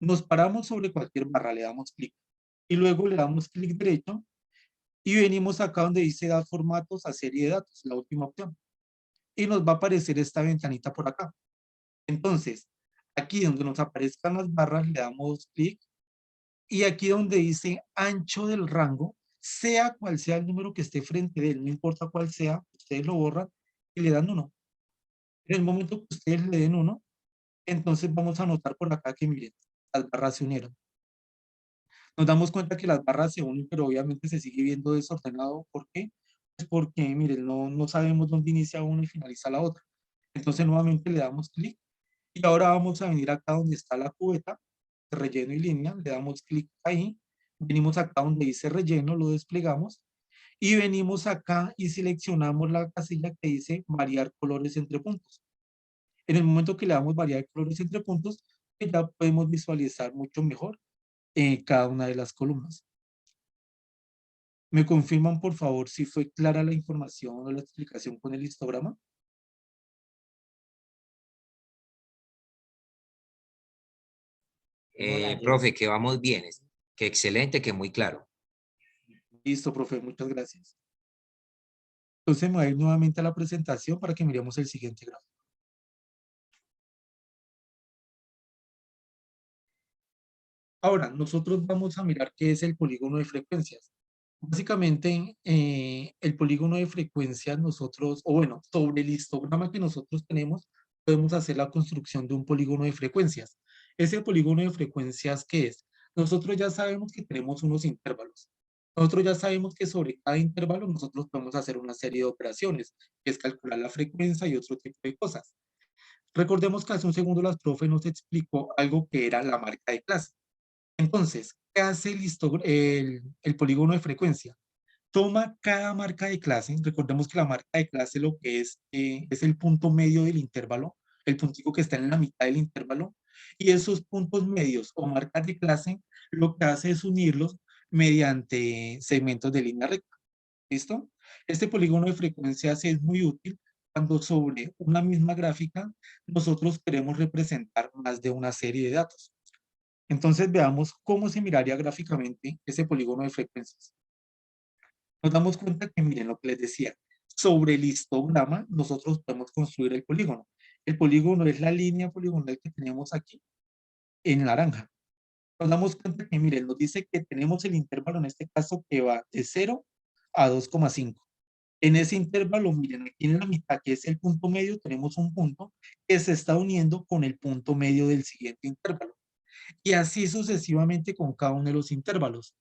Nos paramos sobre cualquier barra, le damos clic y luego le damos clic derecho Y venimos acá donde dice dar formatos a serie de datos, la última opción. Y nos va a aparecer esta ventanita por acá. Entonces, aquí donde nos aparezcan las barras, le damos clic. Y aquí donde dice ancho del rango, sea cual sea el número que esté frente de él, no importa cuál sea, ustedes lo borran y le dan 1. En el momento que ustedes le den 1, entonces vamos a notar por acá que miren, las barras se unieron. Nos damos cuenta que las barras se unen, pero obviamente se sigue viendo desordenado. ¿Por qué? Pues porque, miren, no sabemos dónde inicia una y finaliza la otra. Entonces nuevamente le damos clic y ahora vamos a venir acá donde está la cubeta, relleno y línea, le damos clic ahí, venimos acá donde dice relleno, lo desplegamos y venimos acá y seleccionamos la casilla que dice variar colores entre puntos. En el momento que le damos variar colores entre puntos, pues ya podemos visualizar mucho mejor cada una de las columnas. ¿Me confirman, por favor, si fue clara la información o la explicación con el histograma? Profe, que vamos bien, que excelente, que muy claro. Listo, profe, muchas gracias. Entonces me voy a ir nuevamente a la presentación para que miremos el siguiente gráfico. Ahora, nosotros vamos a mirar qué es el polígono de frecuencias. Básicamente, el polígono de frecuencias nosotros, o bueno, sobre el histograma que nosotros tenemos, podemos hacer la construcción de un polígono de frecuencias. Ese polígono de frecuencias, ¿qué es? Nosotros ya sabemos que tenemos unos intervalos. Nosotros ya sabemos que sobre cada intervalo nosotros podemos hacer una serie de operaciones, que es calcular la frecuencia y otro tipo de cosas. Recordemos que hace un segundo la profe nos explicó algo que era la marca de clase. Entonces, ¿qué hace el polígono de frecuencia? Toma cada marca de clase, recordemos que la marca de clase lo que es el punto medio del intervalo, el puntico que está en la mitad del intervalo, y esos puntos medios o marcas de clase lo que hace es unirlos mediante segmentos de línea recta. ¿Listo? Este polígono de frecuencias es muy útil cuando sobre una misma gráfica nosotros queremos representar más de una serie de datos. Entonces veamos cómo se miraría gráficamente ese polígono de frecuencias. Nos damos cuenta que, miren lo que les decía, sobre el histograma nosotros podemos construir el polígono. El polígono es la línea poligonal que tenemos aquí en naranja. Nos damos cuenta que, miren, nos dice que tenemos el intervalo en este caso que va de 0 a 2,5. En ese intervalo, miren, aquí en la mitad, que es el punto medio, tenemos un punto que se está uniendo con el punto medio del siguiente intervalo. Y así sucesivamente con cada uno de los intervalos.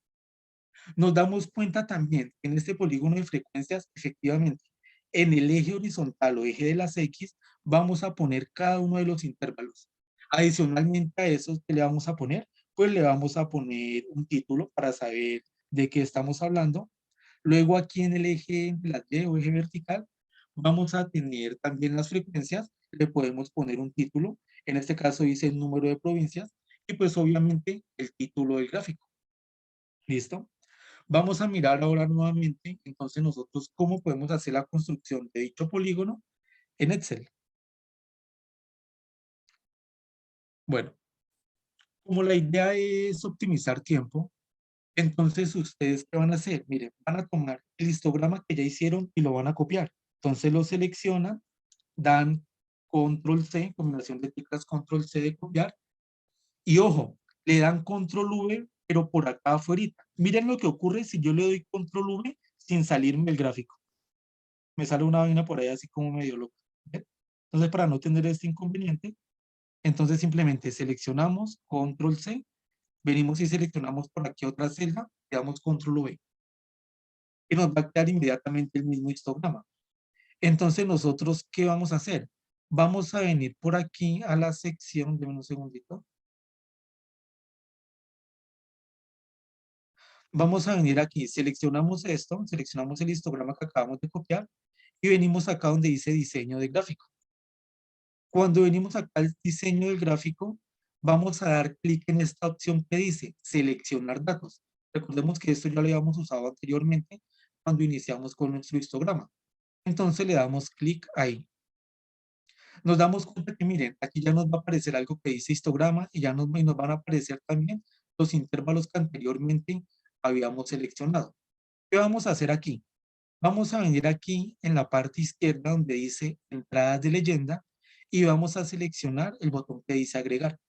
Nos damos cuenta también que en este polígono de frecuencias, efectivamente, en el eje horizontal o eje de las X, vamos a poner cada uno de los intervalos. Adicionalmente a esos que le vamos a poner, pues le vamos a poner un título para saber de qué estamos hablando. Luego aquí en el eje de la Y o eje vertical, vamos a tener también las frecuencias, le podemos poner un título, en este caso dice el número de provincias, y pues obviamente el título del gráfico. ¿Listo? Vamos a mirar ahora nuevamente, entonces nosotros, cómo podemos hacer la construcción de dicho polígono en Excel. Bueno, como la idea es optimizar tiempo, entonces ustedes, ¿qué van a hacer? Miren, van a tomar el histograma que ya hicieron y lo van a copiar. Entonces lo seleccionan, dan control C, combinación de teclas control C de copiar, y ojo, le dan control V, pero por acá afuera. Miren lo que ocurre si yo le doy control V sin salirme del gráfico. Me sale una vaina por ahí así como medio loca. ¿Ven? Entonces, para no tener este inconveniente, entonces simplemente seleccionamos control C, venimos y seleccionamos por aquí otra celda, le damos control V. Y nos va a quedar inmediatamente el mismo histograma. Entonces, nosotros, ¿qué vamos a hacer? Vamos a venir por aquí a la sección, de un segundito. Vamos a venir aquí, seleccionamos esto, seleccionamos el histograma que acabamos de copiar y venimos acá donde dice diseño de gráfico. Cuando venimos acá al diseño del gráfico, vamos a dar clic en esta opción que dice seleccionar datos. Recordemos que esto ya lo habíamos usado anteriormente cuando iniciamos con nuestro histograma. Entonces le damos clic ahí. Nos damos cuenta que miren, aquí ya nos va a aparecer algo que dice histograma y nos van a aparecer también los intervalos que anteriormente habíamos seleccionado. ¿Qué vamos a hacer aquí? Vamos a venir aquí en la parte izquierda donde dice entradas de leyenda y vamos a seleccionar el botón que dice agregar.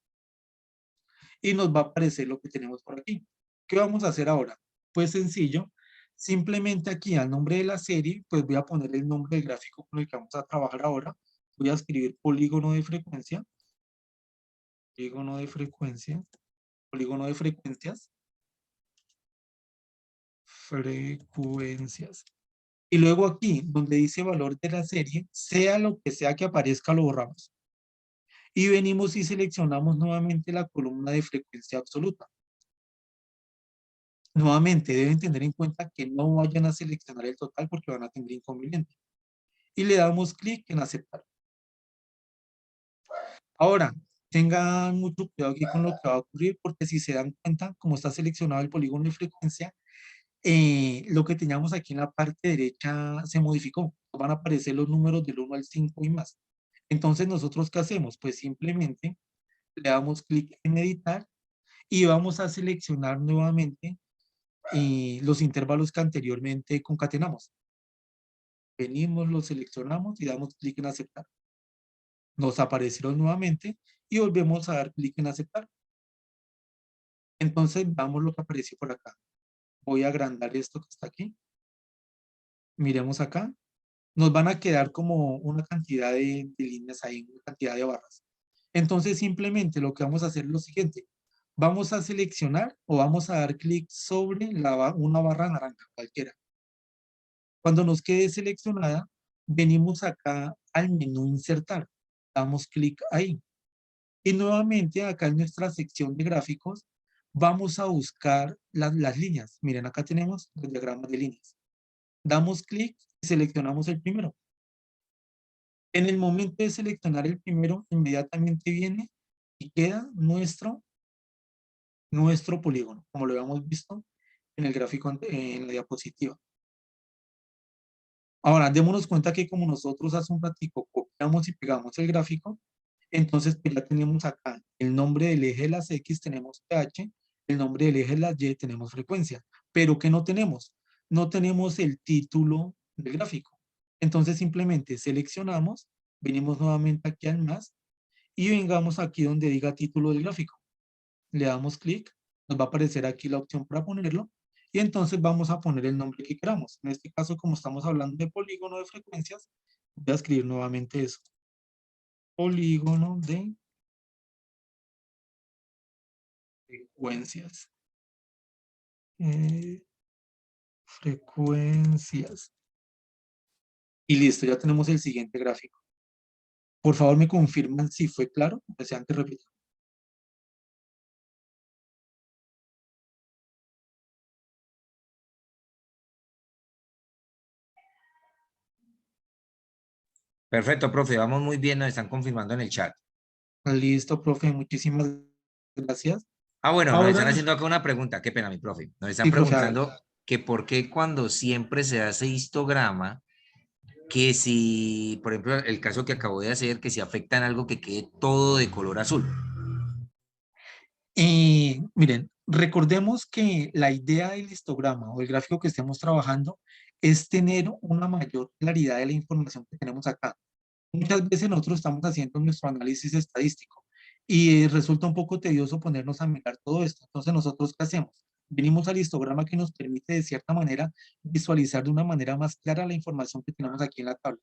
Y nos va a aparecer lo que tenemos por aquí. ¿Qué vamos a hacer ahora? Pues sencillo, simplemente aquí al nombre de la serie, pues voy a poner el nombre del gráfico con el que vamos a trabajar ahora. Voy a escribir polígono de frecuencia, polígono de frecuencia, polígono de frecuencias, frecuencias. Y luego aquí, donde dice valor de la serie, sea lo que sea que aparezca, lo borramos. Y venimos y seleccionamos nuevamente la columna de frecuencia absoluta. Nuevamente, deben tener en cuenta que no vayan a seleccionar el total porque van a tener inconveniente. Y le damos clic en aceptar. Ahora, tengan mucho cuidado aquí con lo que va a ocurrir porque si se dan cuenta, como está seleccionado el polígono de frecuencia, lo que teníamos aquí en la parte derecha se modificó. Van a aparecer los números del 1 al 5 y más. Entonces, ¿nosotros qué hacemos? Pues simplemente le damos clic en editar y vamos a seleccionar nuevamente los intervalos que anteriormente concatenamos. Venimos, los seleccionamos y damos clic en aceptar. Nos aparecieron nuevamente y volvemos a dar clic en aceptar. Entonces, vamos lo que apareció por acá. Voy a agrandar esto que está aquí. Miremos acá. Nos van a quedar como una cantidad de líneas ahí, una cantidad de barras. Entonces, simplemente lo que vamos a hacer es lo siguiente. Vamos a seleccionar o vamos a dar clic sobre una barra naranja, cualquiera. Cuando nos quede seleccionada, venimos acá al menú insertar. Damos clic ahí. Y nuevamente acá en nuestra sección de gráficos, vamos a buscar las líneas. Miren, acá tenemos los diagramas de líneas. Damos clic y seleccionamos el primero. En el momento de seleccionar el primero, inmediatamente viene y queda nuestro polígono, como lo habíamos visto en el gráfico, en la diapositiva. Ahora, démonos cuenta que como nosotros hace un ratico copiamos y pegamos el gráfico, entonces pues ya tenemos acá el nombre del eje de las X, tenemos pH, el nombre del eje de las Y, tenemos frecuencia. Pero ¿qué no tenemos? No tenemos el título del gráfico. Entonces simplemente seleccionamos, venimos nuevamente aquí al más y vengamos aquí donde diga título del gráfico. Le damos clic, nos va a aparecer aquí la opción para ponerlo y entonces vamos a poner el nombre que queramos. En este caso, como estamos hablando de polígono de frecuencias, voy a escribir nuevamente eso. Polígono de frecuencias. Frecuencias. Y listo, ya tenemos el siguiente gráfico. Por favor, me confirman si fue claro. Desean que repita. Perfecto, profe, vamos muy bien, nos están confirmando en el chat. Listo, profe, muchísimas gracias. Ah, bueno, nos están Ahora, haciendo acá una pregunta, qué pena, mi profe. Nos están sí, profe, hágale. preguntando que por qué cuando siempre se hace histograma, que si, por ejemplo, el caso que acabo de hacer, que si afecta en algo que quede todo de color azul. Miren, recordemos que la idea del histograma o el gráfico que estemos trabajando es tener una mayor claridad de la información que tenemos acá. Muchas veces nosotros estamos haciendo nuestro análisis estadístico y resulta un poco tedioso ponernos a mirar todo esto. Entonces, ¿nosotros qué hacemos? Venimos al histograma que nos permite de cierta manera visualizar de una manera más clara la información que tenemos aquí en la tabla.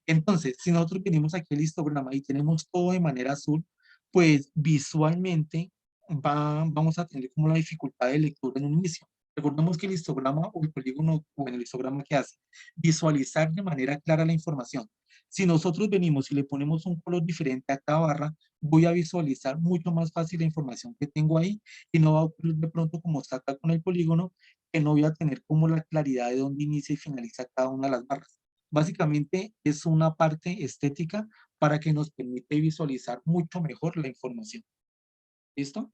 Entonces, si nosotros venimos aquí al histograma y tenemos todo de manera azul, pues visualmente vamos a tener como la dificultad de lectura en un inicio. Recordemos que el histograma o el polígono o en el histograma que hace, visualizar de manera clara la información. Si nosotros venimos y le ponemos un color diferente a cada barra, voy a visualizar mucho más fácil la información que tengo ahí y no va a ocurrir de pronto como está acá con el polígono, que no voy a tener como la claridad de dónde inicia y finaliza cada una de las barras. Básicamente es una parte estética para que nos permite visualizar mucho mejor la información. ¿Listo?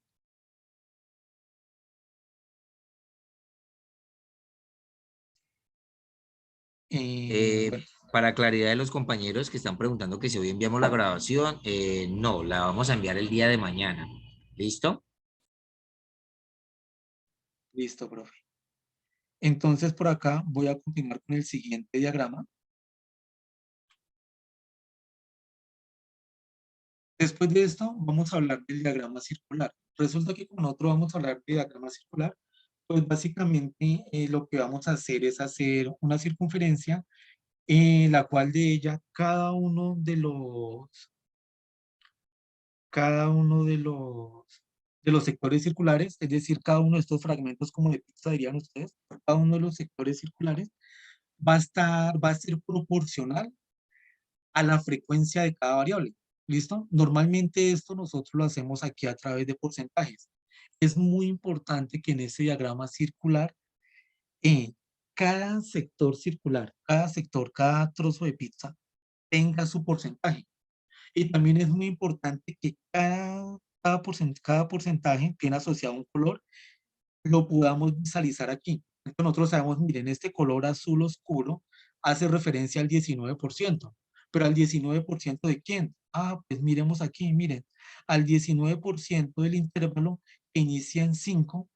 Bueno, Para claridad de los compañeros que están preguntando que si hoy enviamos la grabación, no, la vamos a enviar el día de mañana. ¿Listo? listo, profe. Entonces, por acá voy a continuar con el siguiente diagrama. Después de esto, vamos a hablar del diagrama circular. Resulta que con nosotros vamos a hablar de diagrama circular, pues básicamente lo que vamos a hacer es hacer una circunferencia en la cual de ella cada uno de los sectores circulares, es decir, cada uno de estos fragmentos como de pizza dirían ustedes, cada uno de los sectores circulares va a ser proporcional a la frecuencia de cada variable. ¿Listo? Normalmente esto nosotros lo hacemos aquí a través de porcentajes. Es muy importante que en ese diagrama circular, cada sector circular, cada sector, cada trozo de pizza tenga su porcentaje. Y también es muy importante que cada porcentaje tiene asociado un color, lo podamos visualizar aquí. Entonces nosotros sabemos, miren, este color azul oscuro hace referencia al 19%. ¿Pero al 19% de quién? Ah, pues miremos aquí, miren, al 19% del intervalo que inicia en 5,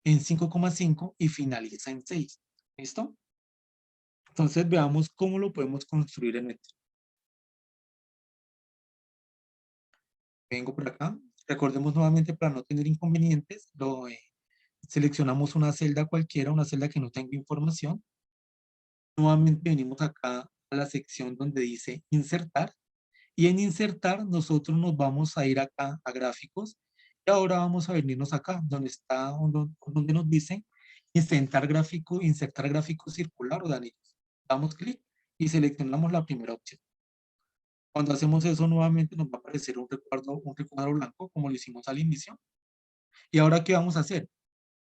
en 5,5 y finaliza en 6. ¿Listo? Entonces veamos cómo lo podemos construir en esto. Vengo por acá. Recordemos nuevamente para no tener inconvenientes, seleccionamos una celda cualquiera, una celda que no tenga información. Nuevamente venimos acá a la sección donde dice insertar. Y en insertar nosotros nos vamos a ir acá a gráficos. Y ahora vamos a venirnos acá donde nos dice insertar gráfico circular o de anillos. Damos clic y seleccionamos la primera opción. Cuando hacemos eso nuevamente nos va a aparecer un recuadro blanco como lo hicimos al inicio. ¿Y ahora qué vamos a hacer?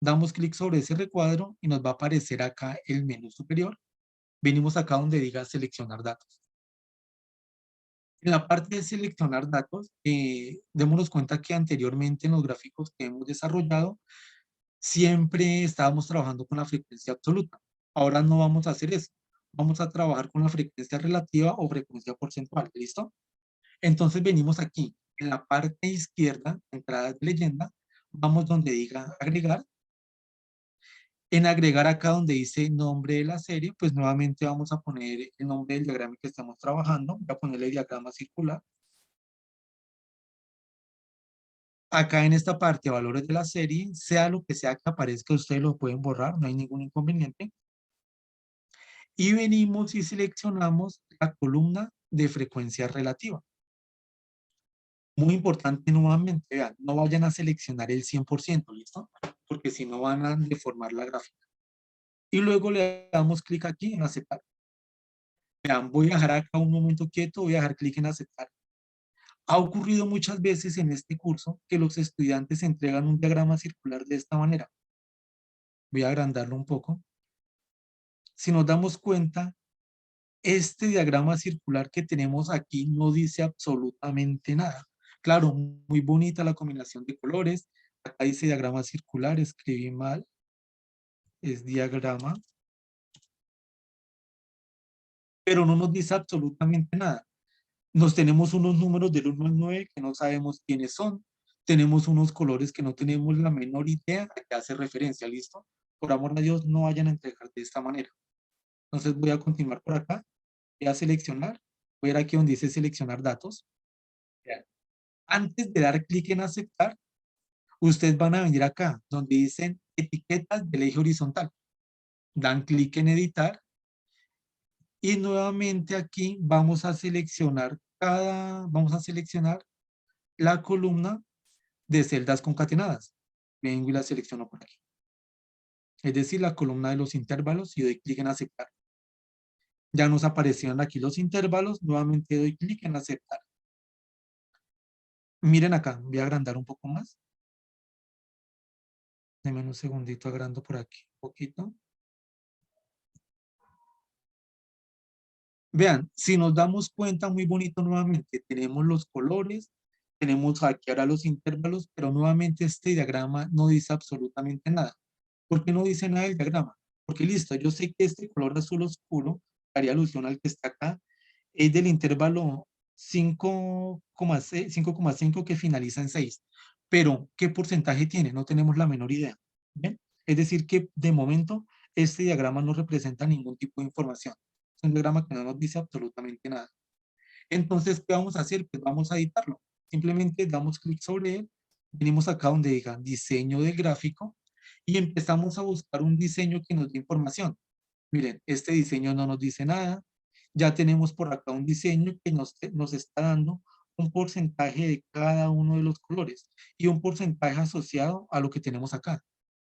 Damos clic sobre ese recuadro y nos va a aparecer acá el menú superior. Venimos acá donde diga seleccionar datos. En la parte de seleccionar datos, démonos cuenta que anteriormente en los gráficos que hemos desarrollado, siempre estábamos trabajando con la frecuencia absoluta. Ahora no vamos a hacer eso. Vamos a trabajar con la frecuencia relativa o frecuencia porcentual. ¿Listo? Entonces venimos aquí, en la parte izquierda, entrada de leyenda, vamos donde diga agregar. En agregar acá donde dice nombre de la serie, pues nuevamente vamos a poner el nombre del diagrama que estamos trabajando. Voy a ponerle diagrama circular. Acá en esta parte, valores de la serie, sea lo que sea que aparezca, ustedes lo pueden borrar, no hay ningún inconveniente. Y venimos y seleccionamos la columna de frecuencia relativa. Muy importante nuevamente, vean, no vayan a seleccionar el 100%, ¿listo? Porque si no van a deformar la gráfica. Y luego le damos clic aquí en aceptar. Vean, voy a dejar acá un momento quieto, voy a dejar clic en aceptar. Ha ocurrido muchas veces en este curso que los estudiantes entregan un diagrama circular de esta manera. Voy a agrandarlo un poco. Si nos damos cuenta, este diagrama circular que tenemos aquí no dice absolutamente nada. Claro, muy bonita la combinación de colores. Acá dice diagrama circular, escribí mal. Es diagrama. Pero no nos dice absolutamente nada. Nos tenemos unos números del 1 al 9 que no sabemos quiénes son. Tenemos unos colores que no tenemos la menor idea a qué hace referencia, ¿listo? Por amor de Dios, no vayan a entregar de esta manera. Entonces voy a continuar por acá. Voy a seleccionar. Voy a ir aquí donde dice seleccionar datos. Antes de dar clic en aceptar, ustedes van a venir acá donde dicen etiquetas del eje horizontal. Dan clic en editar. Y nuevamente aquí vamos a seleccionar la columna de celdas concatenadas. Vengo y la selecciono por aquí. Es decir, la columna de los intervalos y doy clic en aceptar. Ya nos aparecieron aquí los intervalos, nuevamente doy clic en aceptar. Miren acá, voy a agrandar un poco más. Denme un segundito, agrando por aquí un poquito. Vean, si nos damos cuenta, muy bonito nuevamente, tenemos los colores, tenemos aquí ahora los intervalos, pero nuevamente este diagrama no dice absolutamente nada. ¿Por qué no dice nada del diagrama? Porque listo, yo sé que este color azul oscuro, haría alusión al que está acá, es del intervalo 5,5 que finaliza en 6. Pero, ¿qué porcentaje tiene? No tenemos la menor idea. ¿Bien? Es decir, que de momento este diagrama no representa ningún tipo de información. Es un diagrama que no nos dice absolutamente nada. Entonces, ¿qué vamos a hacer? Pues vamos a editarlo. Simplemente damos clic sobre él, venimos acá donde diga diseño del gráfico y empezamos a buscar un diseño que nos dé información. Miren, este diseño no nos dice nada. Ya tenemos por acá un diseño que nos está dando un porcentaje de cada uno de los colores y un porcentaje asociado a lo que tenemos acá.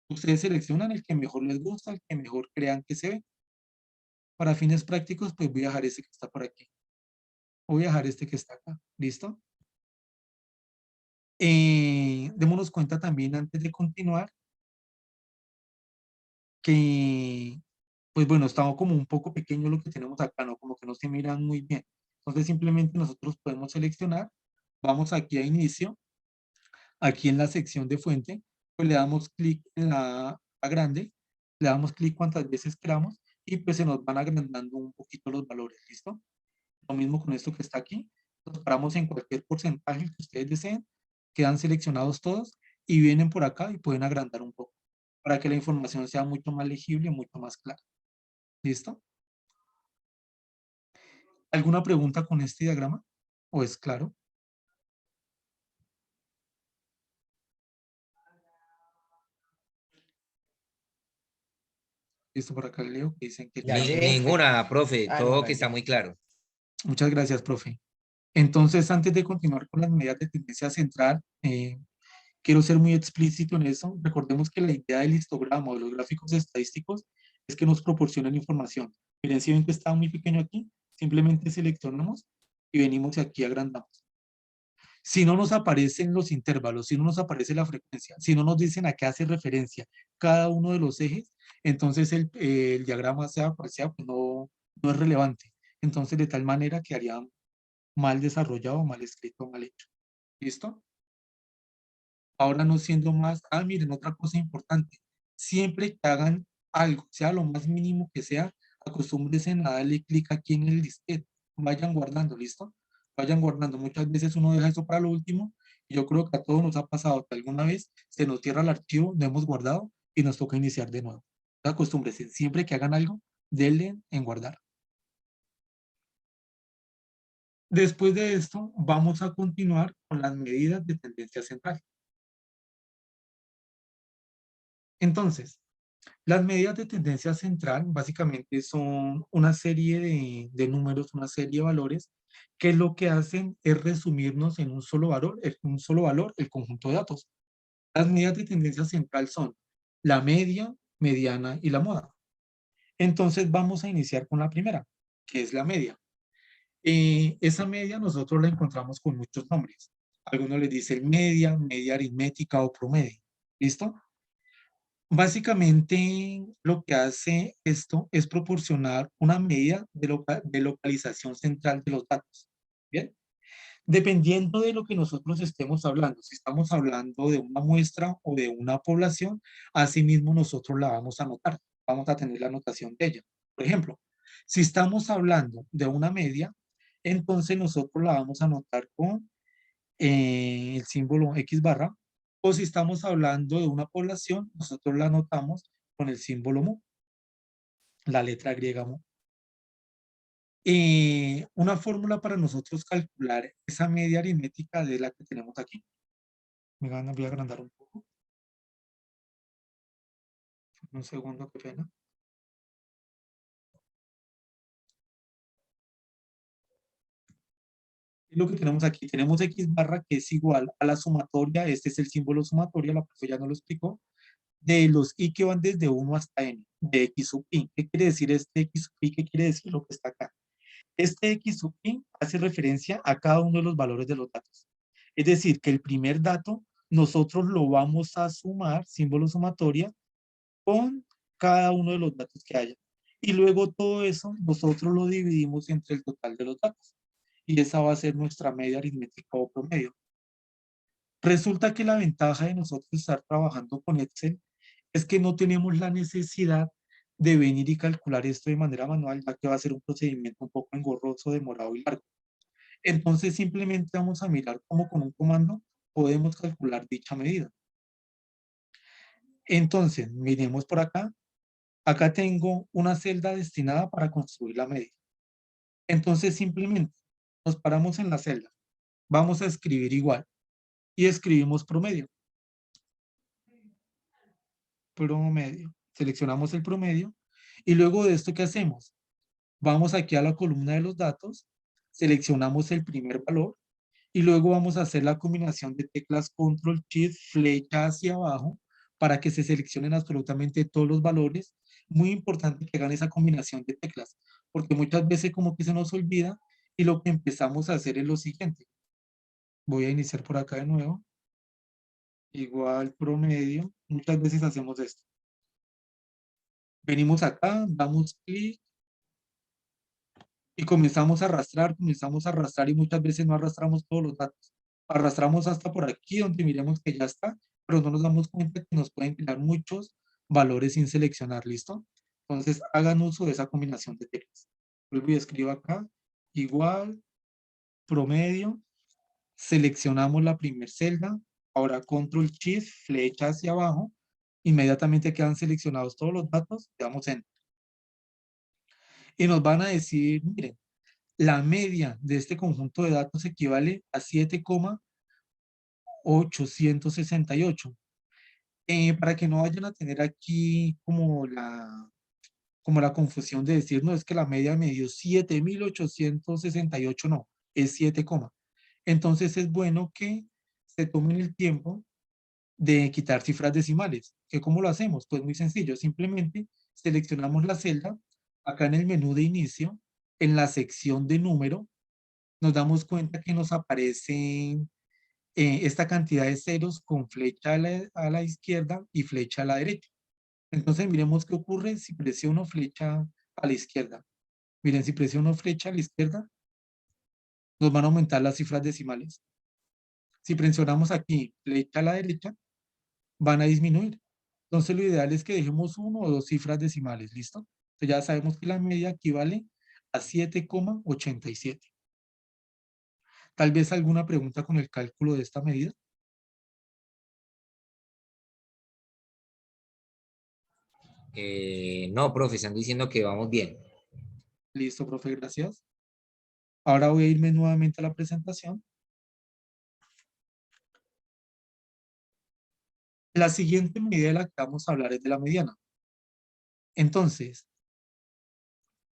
Ustedes seleccionan el que mejor les gusta, el que mejor crean que se ve. Para fines prácticos, pues voy a dejar este que está por aquí. Voy a dejar este que está acá. ¿Listo? Démonos cuenta también antes de continuar que, pues bueno, estaba como un poco pequeño lo que tenemos acá, ¿no? Como que no se miran muy bien. Entonces simplemente nosotros podemos seleccionar, vamos aquí a inicio, aquí en la sección de fuente, pues le damos clic en la grande, le damos clic cuantas veces queramos y pues se nos van agrandando un poquito los valores, ¿listo? Lo mismo con esto que está aquí, nos paramos en cualquier porcentaje que ustedes deseen, quedan seleccionados todos y vienen por acá y pueden agrandar un poco para que la información sea mucho más legible, mucho más clara. ¿Listo? ¿Alguna pregunta con este diagrama? ¿O es claro? Listo, por acá leo que dicen que claro. Ninguna, profe, Ah, no, todo que está tranquilo. muy claro. Muchas gracias, profe. Entonces, antes de continuar con las medidas de tendencia central, quiero ser muy explícito en eso. Recordemos que la idea del histograma o de los gráficos estadísticos es que nos proporcionen información. Miren, si ven que está muy pequeño aquí, simplemente seleccionamos y venimos y aquí agrandamos. Si no nos aparecen los intervalos, si no nos aparece la frecuencia, si no nos dicen a qué hace referencia cada uno de los ejes, entonces el diagrama sea cual sea, pues no es relevante. Entonces, de tal manera quedaría mal desarrollado, mal escrito, mal hecho. ¿Listo? Ahora no siendo más, miren, otra cosa importante, siempre que hagan algo, sea lo más mínimo que sea, acostúmbrense a darle clic aquí en el disquete, vayan guardando, ¿listo? Vayan guardando, muchas veces uno deja eso para lo último, y yo creo que a todos nos ha pasado que alguna vez se nos cierra el archivo, no hemos guardado, y nos toca iniciar de nuevo. Acostúmbrense, siempre que hagan algo, denle en guardar. Después de esto, vamos a continuar con las medidas de tendencia central. Entonces, las medidas de tendencia central básicamente son una serie de números, una serie de valores que lo que hacen es resumirnos en un solo valor, el conjunto de datos. Las medidas de tendencia central son la media, mediana y la moda. Entonces vamos a iniciar con la primera, que es la media. Esa media nosotros la encontramos con muchos nombres. Algunos les dicen media, media aritmética o promedio. ¿Listo? Básicamente, lo que hace esto es proporcionar una medida de localización central de los datos. ¿Bien? Dependiendo de lo que nosotros estemos hablando, si estamos hablando de una muestra o de una población, asimismo nosotros la vamos a anotar, vamos a tener la anotación de ella. Por ejemplo, si estamos hablando de una media, entonces nosotros la vamos a anotar con el símbolo X barra, o si estamos hablando de una población, nosotros la anotamos con el símbolo mu, la letra griega mu. Una fórmula para nosotros calcular esa media aritmética de la que tenemos aquí. Voy a agrandar un poco. Un segundo, qué pena. Y lo que tenemos aquí, tenemos X barra que es igual a la sumatoria, este es el símbolo sumatoria, la profe ya nos lo explicó, de los i que van desde 1 hasta n, de x sub i. ¿Qué quiere decir este x sub i? ¿Qué quiere decir lo que está acá? Este x sub i hace referencia a cada uno de los valores de los datos. Es decir, que el primer dato nosotros lo vamos a sumar, símbolo sumatoria, con cada uno de los datos que haya. Y luego todo eso nosotros lo dividimos entre el total de los datos. Y esa va a ser nuestra media aritmética o promedio. Resulta que la ventaja de nosotros estar trabajando con Excel es que no tenemos la necesidad de venir y calcular esto de manera manual, ya que va a ser un procedimiento un poco engorroso, demorado y largo. Entonces simplemente vamos a mirar cómo con un comando podemos calcular dicha medida. Entonces, miremos por acá Acá tengo una celda destinada para construir la media. Entonces simplemente nos paramos en la celda. Vamos a escribir igual y escribimos promedio. Promedio. Seleccionamos el promedio y luego de esto, ¿qué hacemos? Vamos aquí a la columna de los datos, seleccionamos el primer valor y luego vamos a hacer la combinación de teclas Control Shift, flecha hacia abajo para que se seleccionen absolutamente todos los valores. Muy importante que hagan esa combinación de teclas, porque muchas veces como que se nos olvida y lo que empezamos a hacer es lo siguiente. Voy a iniciar por acá de nuevo. Igual promedio. Muchas veces hacemos esto. Venimos acá, damos clic y comenzamos a arrastrar y muchas veces no arrastramos todos los datos. Arrastramos hasta por aquí donde miremos que ya está, pero no nos damos cuenta que nos pueden quedar muchos valores sin seleccionar, ¿listo? Entonces hagan uso de esa combinación de teclas. Vuelvo y escribo acá, igual, promedio, seleccionamos la primer celda, ahora Control Shift, flecha hacia abajo, inmediatamente quedan seleccionados todos los datos, le damos Enter. Y nos van a decir, miren, la media de este conjunto de datos equivale a 7,868. Para que no vayan a tener aquí como la confusión de decir, no, es que la media me dio 7,868, no, es 7, entonces es bueno que se tomen el tiempo de quitar cifras decimales. ¿Cómo lo hacemos? Pues muy sencillo, simplemente seleccionamos la celda, acá en el menú de inicio, en la sección de número, nos damos cuenta que nos aparecen esta cantidad de ceros con flecha a la izquierda y flecha a la derecha. Entonces miremos qué ocurre si presiono flecha a la izquierda. Miren, si presiono flecha a la izquierda, nos van a aumentar las cifras decimales. Si presionamos aquí flecha a la derecha, van a disminuir. Entonces lo ideal es que dejemos 1 o 2 cifras decimales, ¿listo? Entonces ya sabemos que la media equivale a 7,87. Tal vez alguna pregunta con el cálculo de esta medida. No, profe, están diciendo que vamos bien. Listo, profe, gracias. Ahora voy a irme nuevamente a la presentación. La siguiente medida de la que vamos a hablar es de la mediana. Entonces,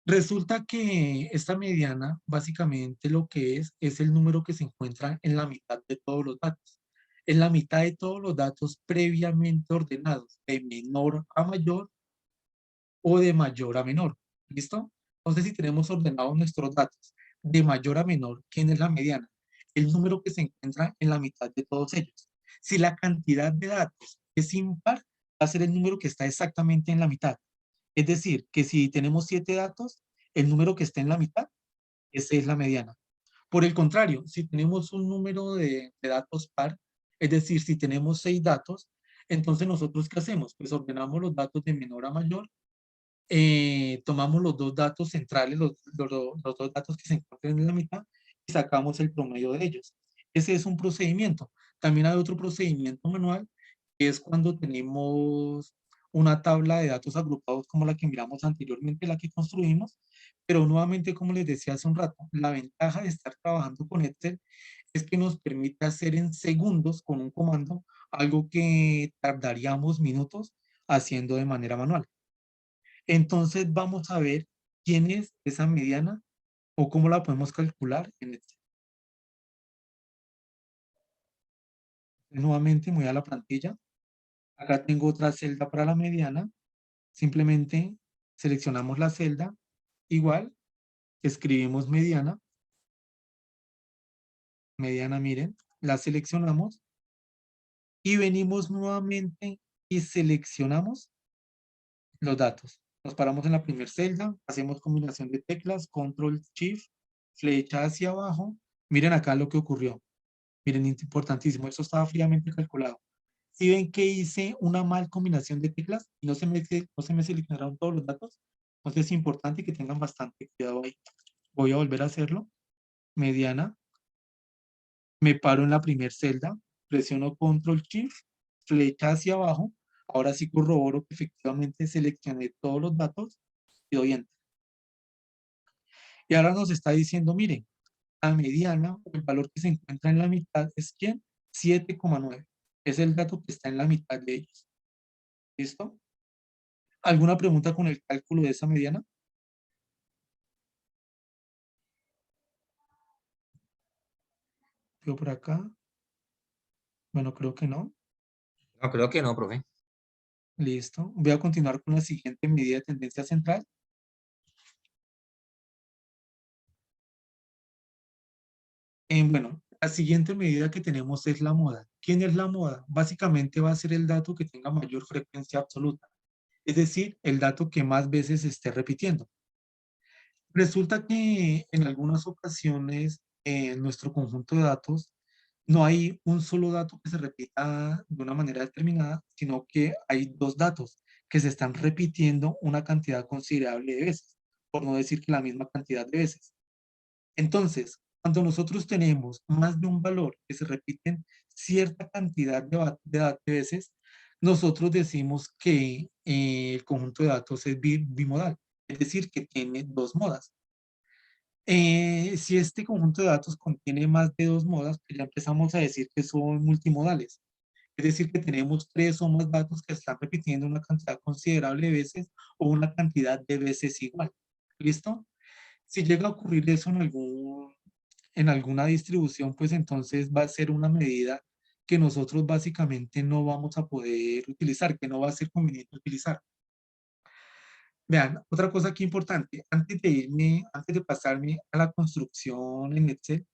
resulta que esta mediana básicamente lo que es el número que se encuentra en la mitad de todos los datos. En la mitad de todos los datos previamente ordenados, de menor a mayor o de mayor a menor. ¿Listo? Entonces, si tenemos ordenados nuestros datos de mayor a menor, ¿quién es la mediana? El número que se encuentra en la mitad de todos ellos. Si la cantidad de datos es impar, va a ser el número que está exactamente en la mitad. Es decir, que si tenemos 7 datos, el número que está en la mitad, esa es la mediana. Por el contrario, si tenemos un número de datos par, es decir, si tenemos 6 datos, entonces nosotros ¿qué hacemos? Pues ordenamos los datos de menor a mayor, tomamos los dos datos centrales, los dos datos que se encuentran en la mitad y sacamos el promedio de ellos. Ese es un procedimiento. También hay otro procedimiento manual, que es cuando tenemos una tabla de datos agrupados como la que miramos anteriormente, la que construimos, pero nuevamente, como les decía hace un rato, la ventaja de estar trabajando con Excel es que nos permite hacer en segundos con un comando algo que tardaríamos minutos haciendo de manera manual. Entonces vamos a ver quién es esa mediana o cómo la podemos calcular en Excel. Nuevamente me voy a la plantilla. Acá tengo otra celda para la mediana. Simplemente seleccionamos la celda. Igual, escribimos mediana. Mediana, miren, la seleccionamos. Y venimos nuevamente y seleccionamos los datos. Nos paramos en la primera celda, hacemos combinación de teclas, Control Shift, flecha hacia abajo. Miren acá lo que ocurrió. Miren, importantísimo, esto estaba fríamente calculado. Si ven que hice una mal combinación de teclas y no se me seleccionaron todos los datos, entonces es importante que tengan bastante cuidado ahí. Voy a volver a hacerlo. Mediana. Me paro en la primera celda, presiono Control Shift, flecha hacia abajo, Ahora sí corroboro que efectivamente seleccioné todos los datos y doy enter. Y ahora nos está diciendo, miren, la mediana o el valor que se encuentra en la mitad es ¿quién? 7,9. Es el dato que está en la mitad de ellos. ¿Listo? ¿Alguna pregunta con el cálculo de esa mediana? Yo por acá. Bueno, creo que no. No, creo que no, profe. Listo. Voy a continuar con la siguiente medida de tendencia central. Bueno, la siguiente medida que tenemos es la moda. ¿Quién es la moda? Básicamente va a ser el dato que tenga mayor frecuencia absoluta, es decir, el dato que más veces se esté repitiendo. Resulta que en algunas ocasiones en nuestro conjunto de datos no hay un solo dato que se repita de una manera determinada, sino que hay dos datos que se están repitiendo una cantidad considerable de veces, por no decir que la misma cantidad de veces. Entonces, cuando nosotros tenemos más de un valor que se repiten cierta cantidad de veces, nosotros decimos que el conjunto de datos es bimodal, es decir, que tiene dos modas. Si este conjunto de datos contiene más de dos modas, pues ya empezamos a decir que son multimodales. Es decir, que tenemos tres o más datos que están repitiendo una cantidad considerable de veces o una cantidad de veces igual. ¿Listo? Si llega a ocurrir eso en alguna distribución, pues entonces va a ser una medida que nosotros básicamente no vamos a poder utilizar, que no va a ser conveniente utilizar. Vean, otra cosa aquí importante, antes de pasarme a la construcción en Excel,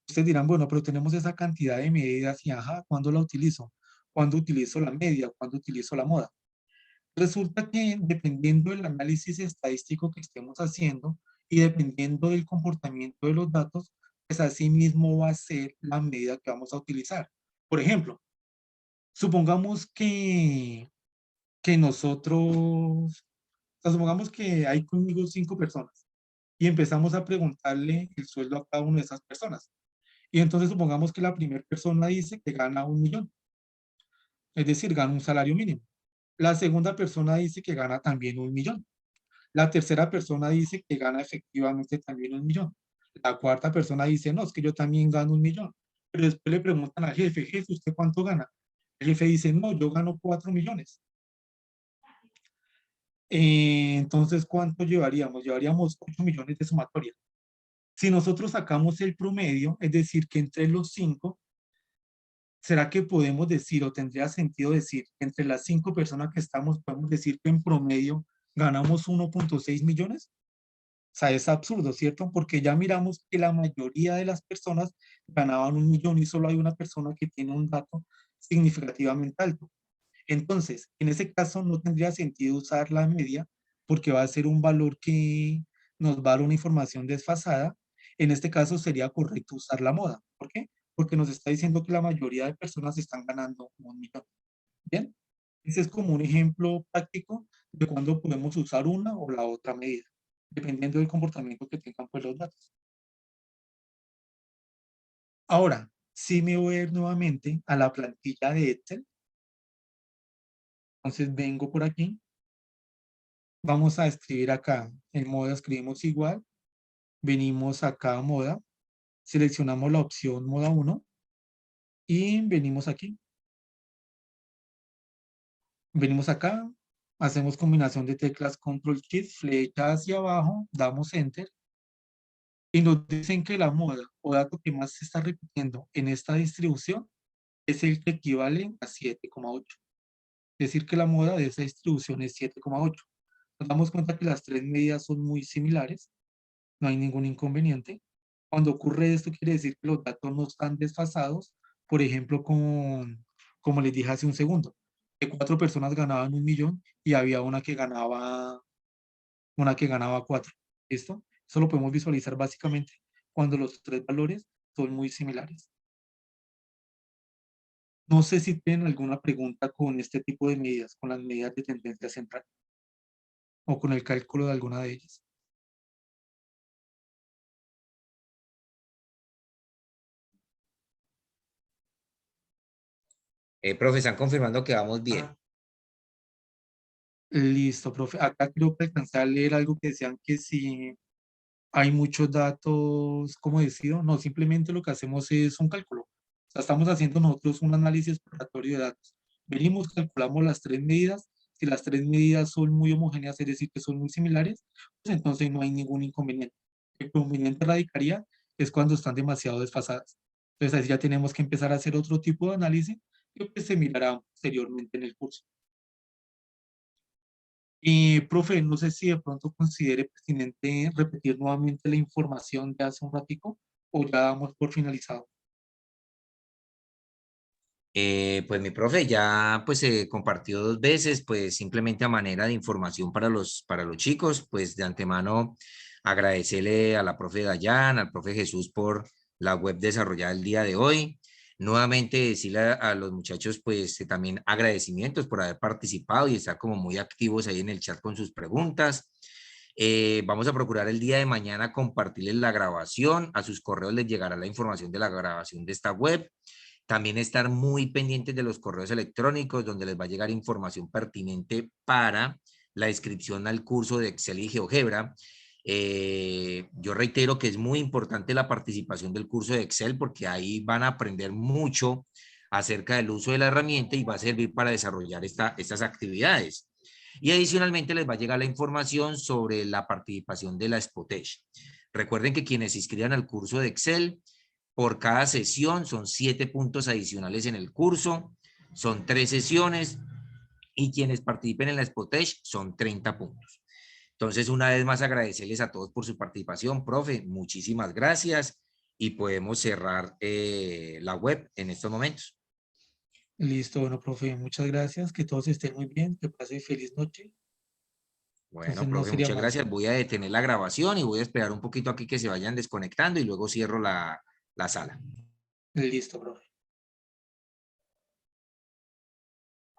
ustedes dirán, bueno, pero tenemos esa cantidad de medidas y ajá, ¿cuándo la utilizo? ¿Cuándo utilizo la media? ¿Cuándo utilizo la moda? Resulta que dependiendo del análisis estadístico que estemos haciendo y dependiendo del comportamiento de los datos, pues así mismo va a ser la medida que vamos a utilizar. Por ejemplo, supongamos que nosotros, o sea, supongamos que hay conmigo 5 personas y empezamos a preguntarle el sueldo a cada una de esas personas. Y entonces supongamos que la primera persona dice que gana 1 millón, es decir, gana un salario mínimo. La segunda persona dice que gana también 1 millón. La tercera persona dice que gana efectivamente también 1 millón. La cuarta persona dice, no, es que yo también gano 1 millón. Pero después le preguntan al jefe, jefe, ¿usted cuánto gana? El jefe dice, no, yo gano 4 millones. Entonces, ¿cuánto llevaríamos? Llevaríamos 8 millones de sumatoria. Si nosotros sacamos el promedio, es decir, que entre los 5, ¿será que podemos decir o tendría sentido decir que entre las 5 personas que estamos, podemos decir que en promedio ganamos 1,6 millones? O sea, es absurdo, ¿cierto? Porque ya miramos que la mayoría de las personas ganaban 1 millón y solo hay una persona que tiene un dato significativamente alto. Entonces, en ese caso no tendría sentido usar la media porque va a ser un valor que nos va a dar una información desfasada. En este caso sería correcto usar la moda. ¿Por qué? Porque nos está diciendo que la mayoría de personas están ganando 1 millón. Bien, ese es como un ejemplo práctico de cuándo podemos usar una o la otra medida, dependiendo del comportamiento que tengan pues los datos. Ahora, si me voy a ir nuevamente a la plantilla de Excel, entonces vengo por aquí, vamos a escribir acá, en moda escribimos igual, venimos acá a moda, seleccionamos la opción moda 1 y venimos aquí. Venimos acá, hacemos combinación de teclas Control Shift, flecha hacia abajo, damos Enter y nos dicen que la moda o dato que más se está repitiendo en esta distribución es el que equivale a 7,8. Es decir, que la moda de esa distribución es 7,8. Nos damos cuenta que las tres medidas son muy similares, no hay ningún inconveniente. Cuando ocurre esto, quiere decir que los datos no están desfasados, por ejemplo, como les dije hace un segundo, que 4 personas ganaban 1 millón y había una que ganaba 4. ¿Listo? Eso lo podemos visualizar básicamente cuando los tres valores son muy similares. No sé si tienen alguna pregunta con este tipo de medidas, con las medidas de tendencia central o con el cálculo de alguna de ellas. Profe, están confirmando que vamos bien. Listo, profe. Acá creo que alcancé a leer algo que decían que si hay muchos datos, ¿cómo decirlo? No, simplemente lo que hacemos es un cálculo. O sea, estamos haciendo nosotros un análisis exploratorio de datos. Venimos, calculamos las tres medidas. Si las tres medidas son muy homogéneas, es decir, que son muy similares, pues entonces no hay ningún inconveniente. El inconveniente radicaría es cuando están demasiado desfasadas. Entonces, ahí ya tenemos que empezar a hacer otro tipo de análisis que pues, se mirará posteriormente en el curso. Y, profe, no sé si de pronto considere pertinente repetir nuevamente la información de hace un ratico o ya damos por finalizado. Pues mi profe ya pues se compartió 2 veces, pues simplemente a manera de información para los chicos, pues de antemano agradecerle a la profe Dayan, al profe Jesús por la web desarrollada el día de hoy. Nuevamente decirle a los muchachos pues también agradecimientos por haber participado y estar como muy activos ahí en el chat con sus preguntas. Vamos a procurar el día de mañana compartirles la grabación, a sus correos les llegará la información de la grabación de esta web. También estar muy pendientes de los correos electrónicos donde les va a llegar información pertinente para la inscripción al curso de Excel y GeoGebra. Yo reitero que es muy importante la participación del curso de Excel porque ahí van a aprender mucho acerca del uso de la herramienta y va a servir para desarrollar estas actividades. Y adicionalmente les va a llegar la información sobre la participación de la Spotech. Recuerden que quienes se inscriban al curso de Excel, por cada sesión son 7 puntos adicionales en el curso, son 3 sesiones y quienes participen en la Spotech son 30 puntos. Entonces, una vez más agradecerles a todos por su participación, profe, muchísimas gracias y podemos cerrar la web en estos momentos. Listo, bueno, profe, muchas gracias. Que todos estén muy bien. Que pase feliz noche. Bueno, Entonces, no profe, sería muchas más. gracias. Voy a detener la grabación y voy a esperar un poquito aquí que se vayan desconectando y luego cierro la sala. Listo, profe.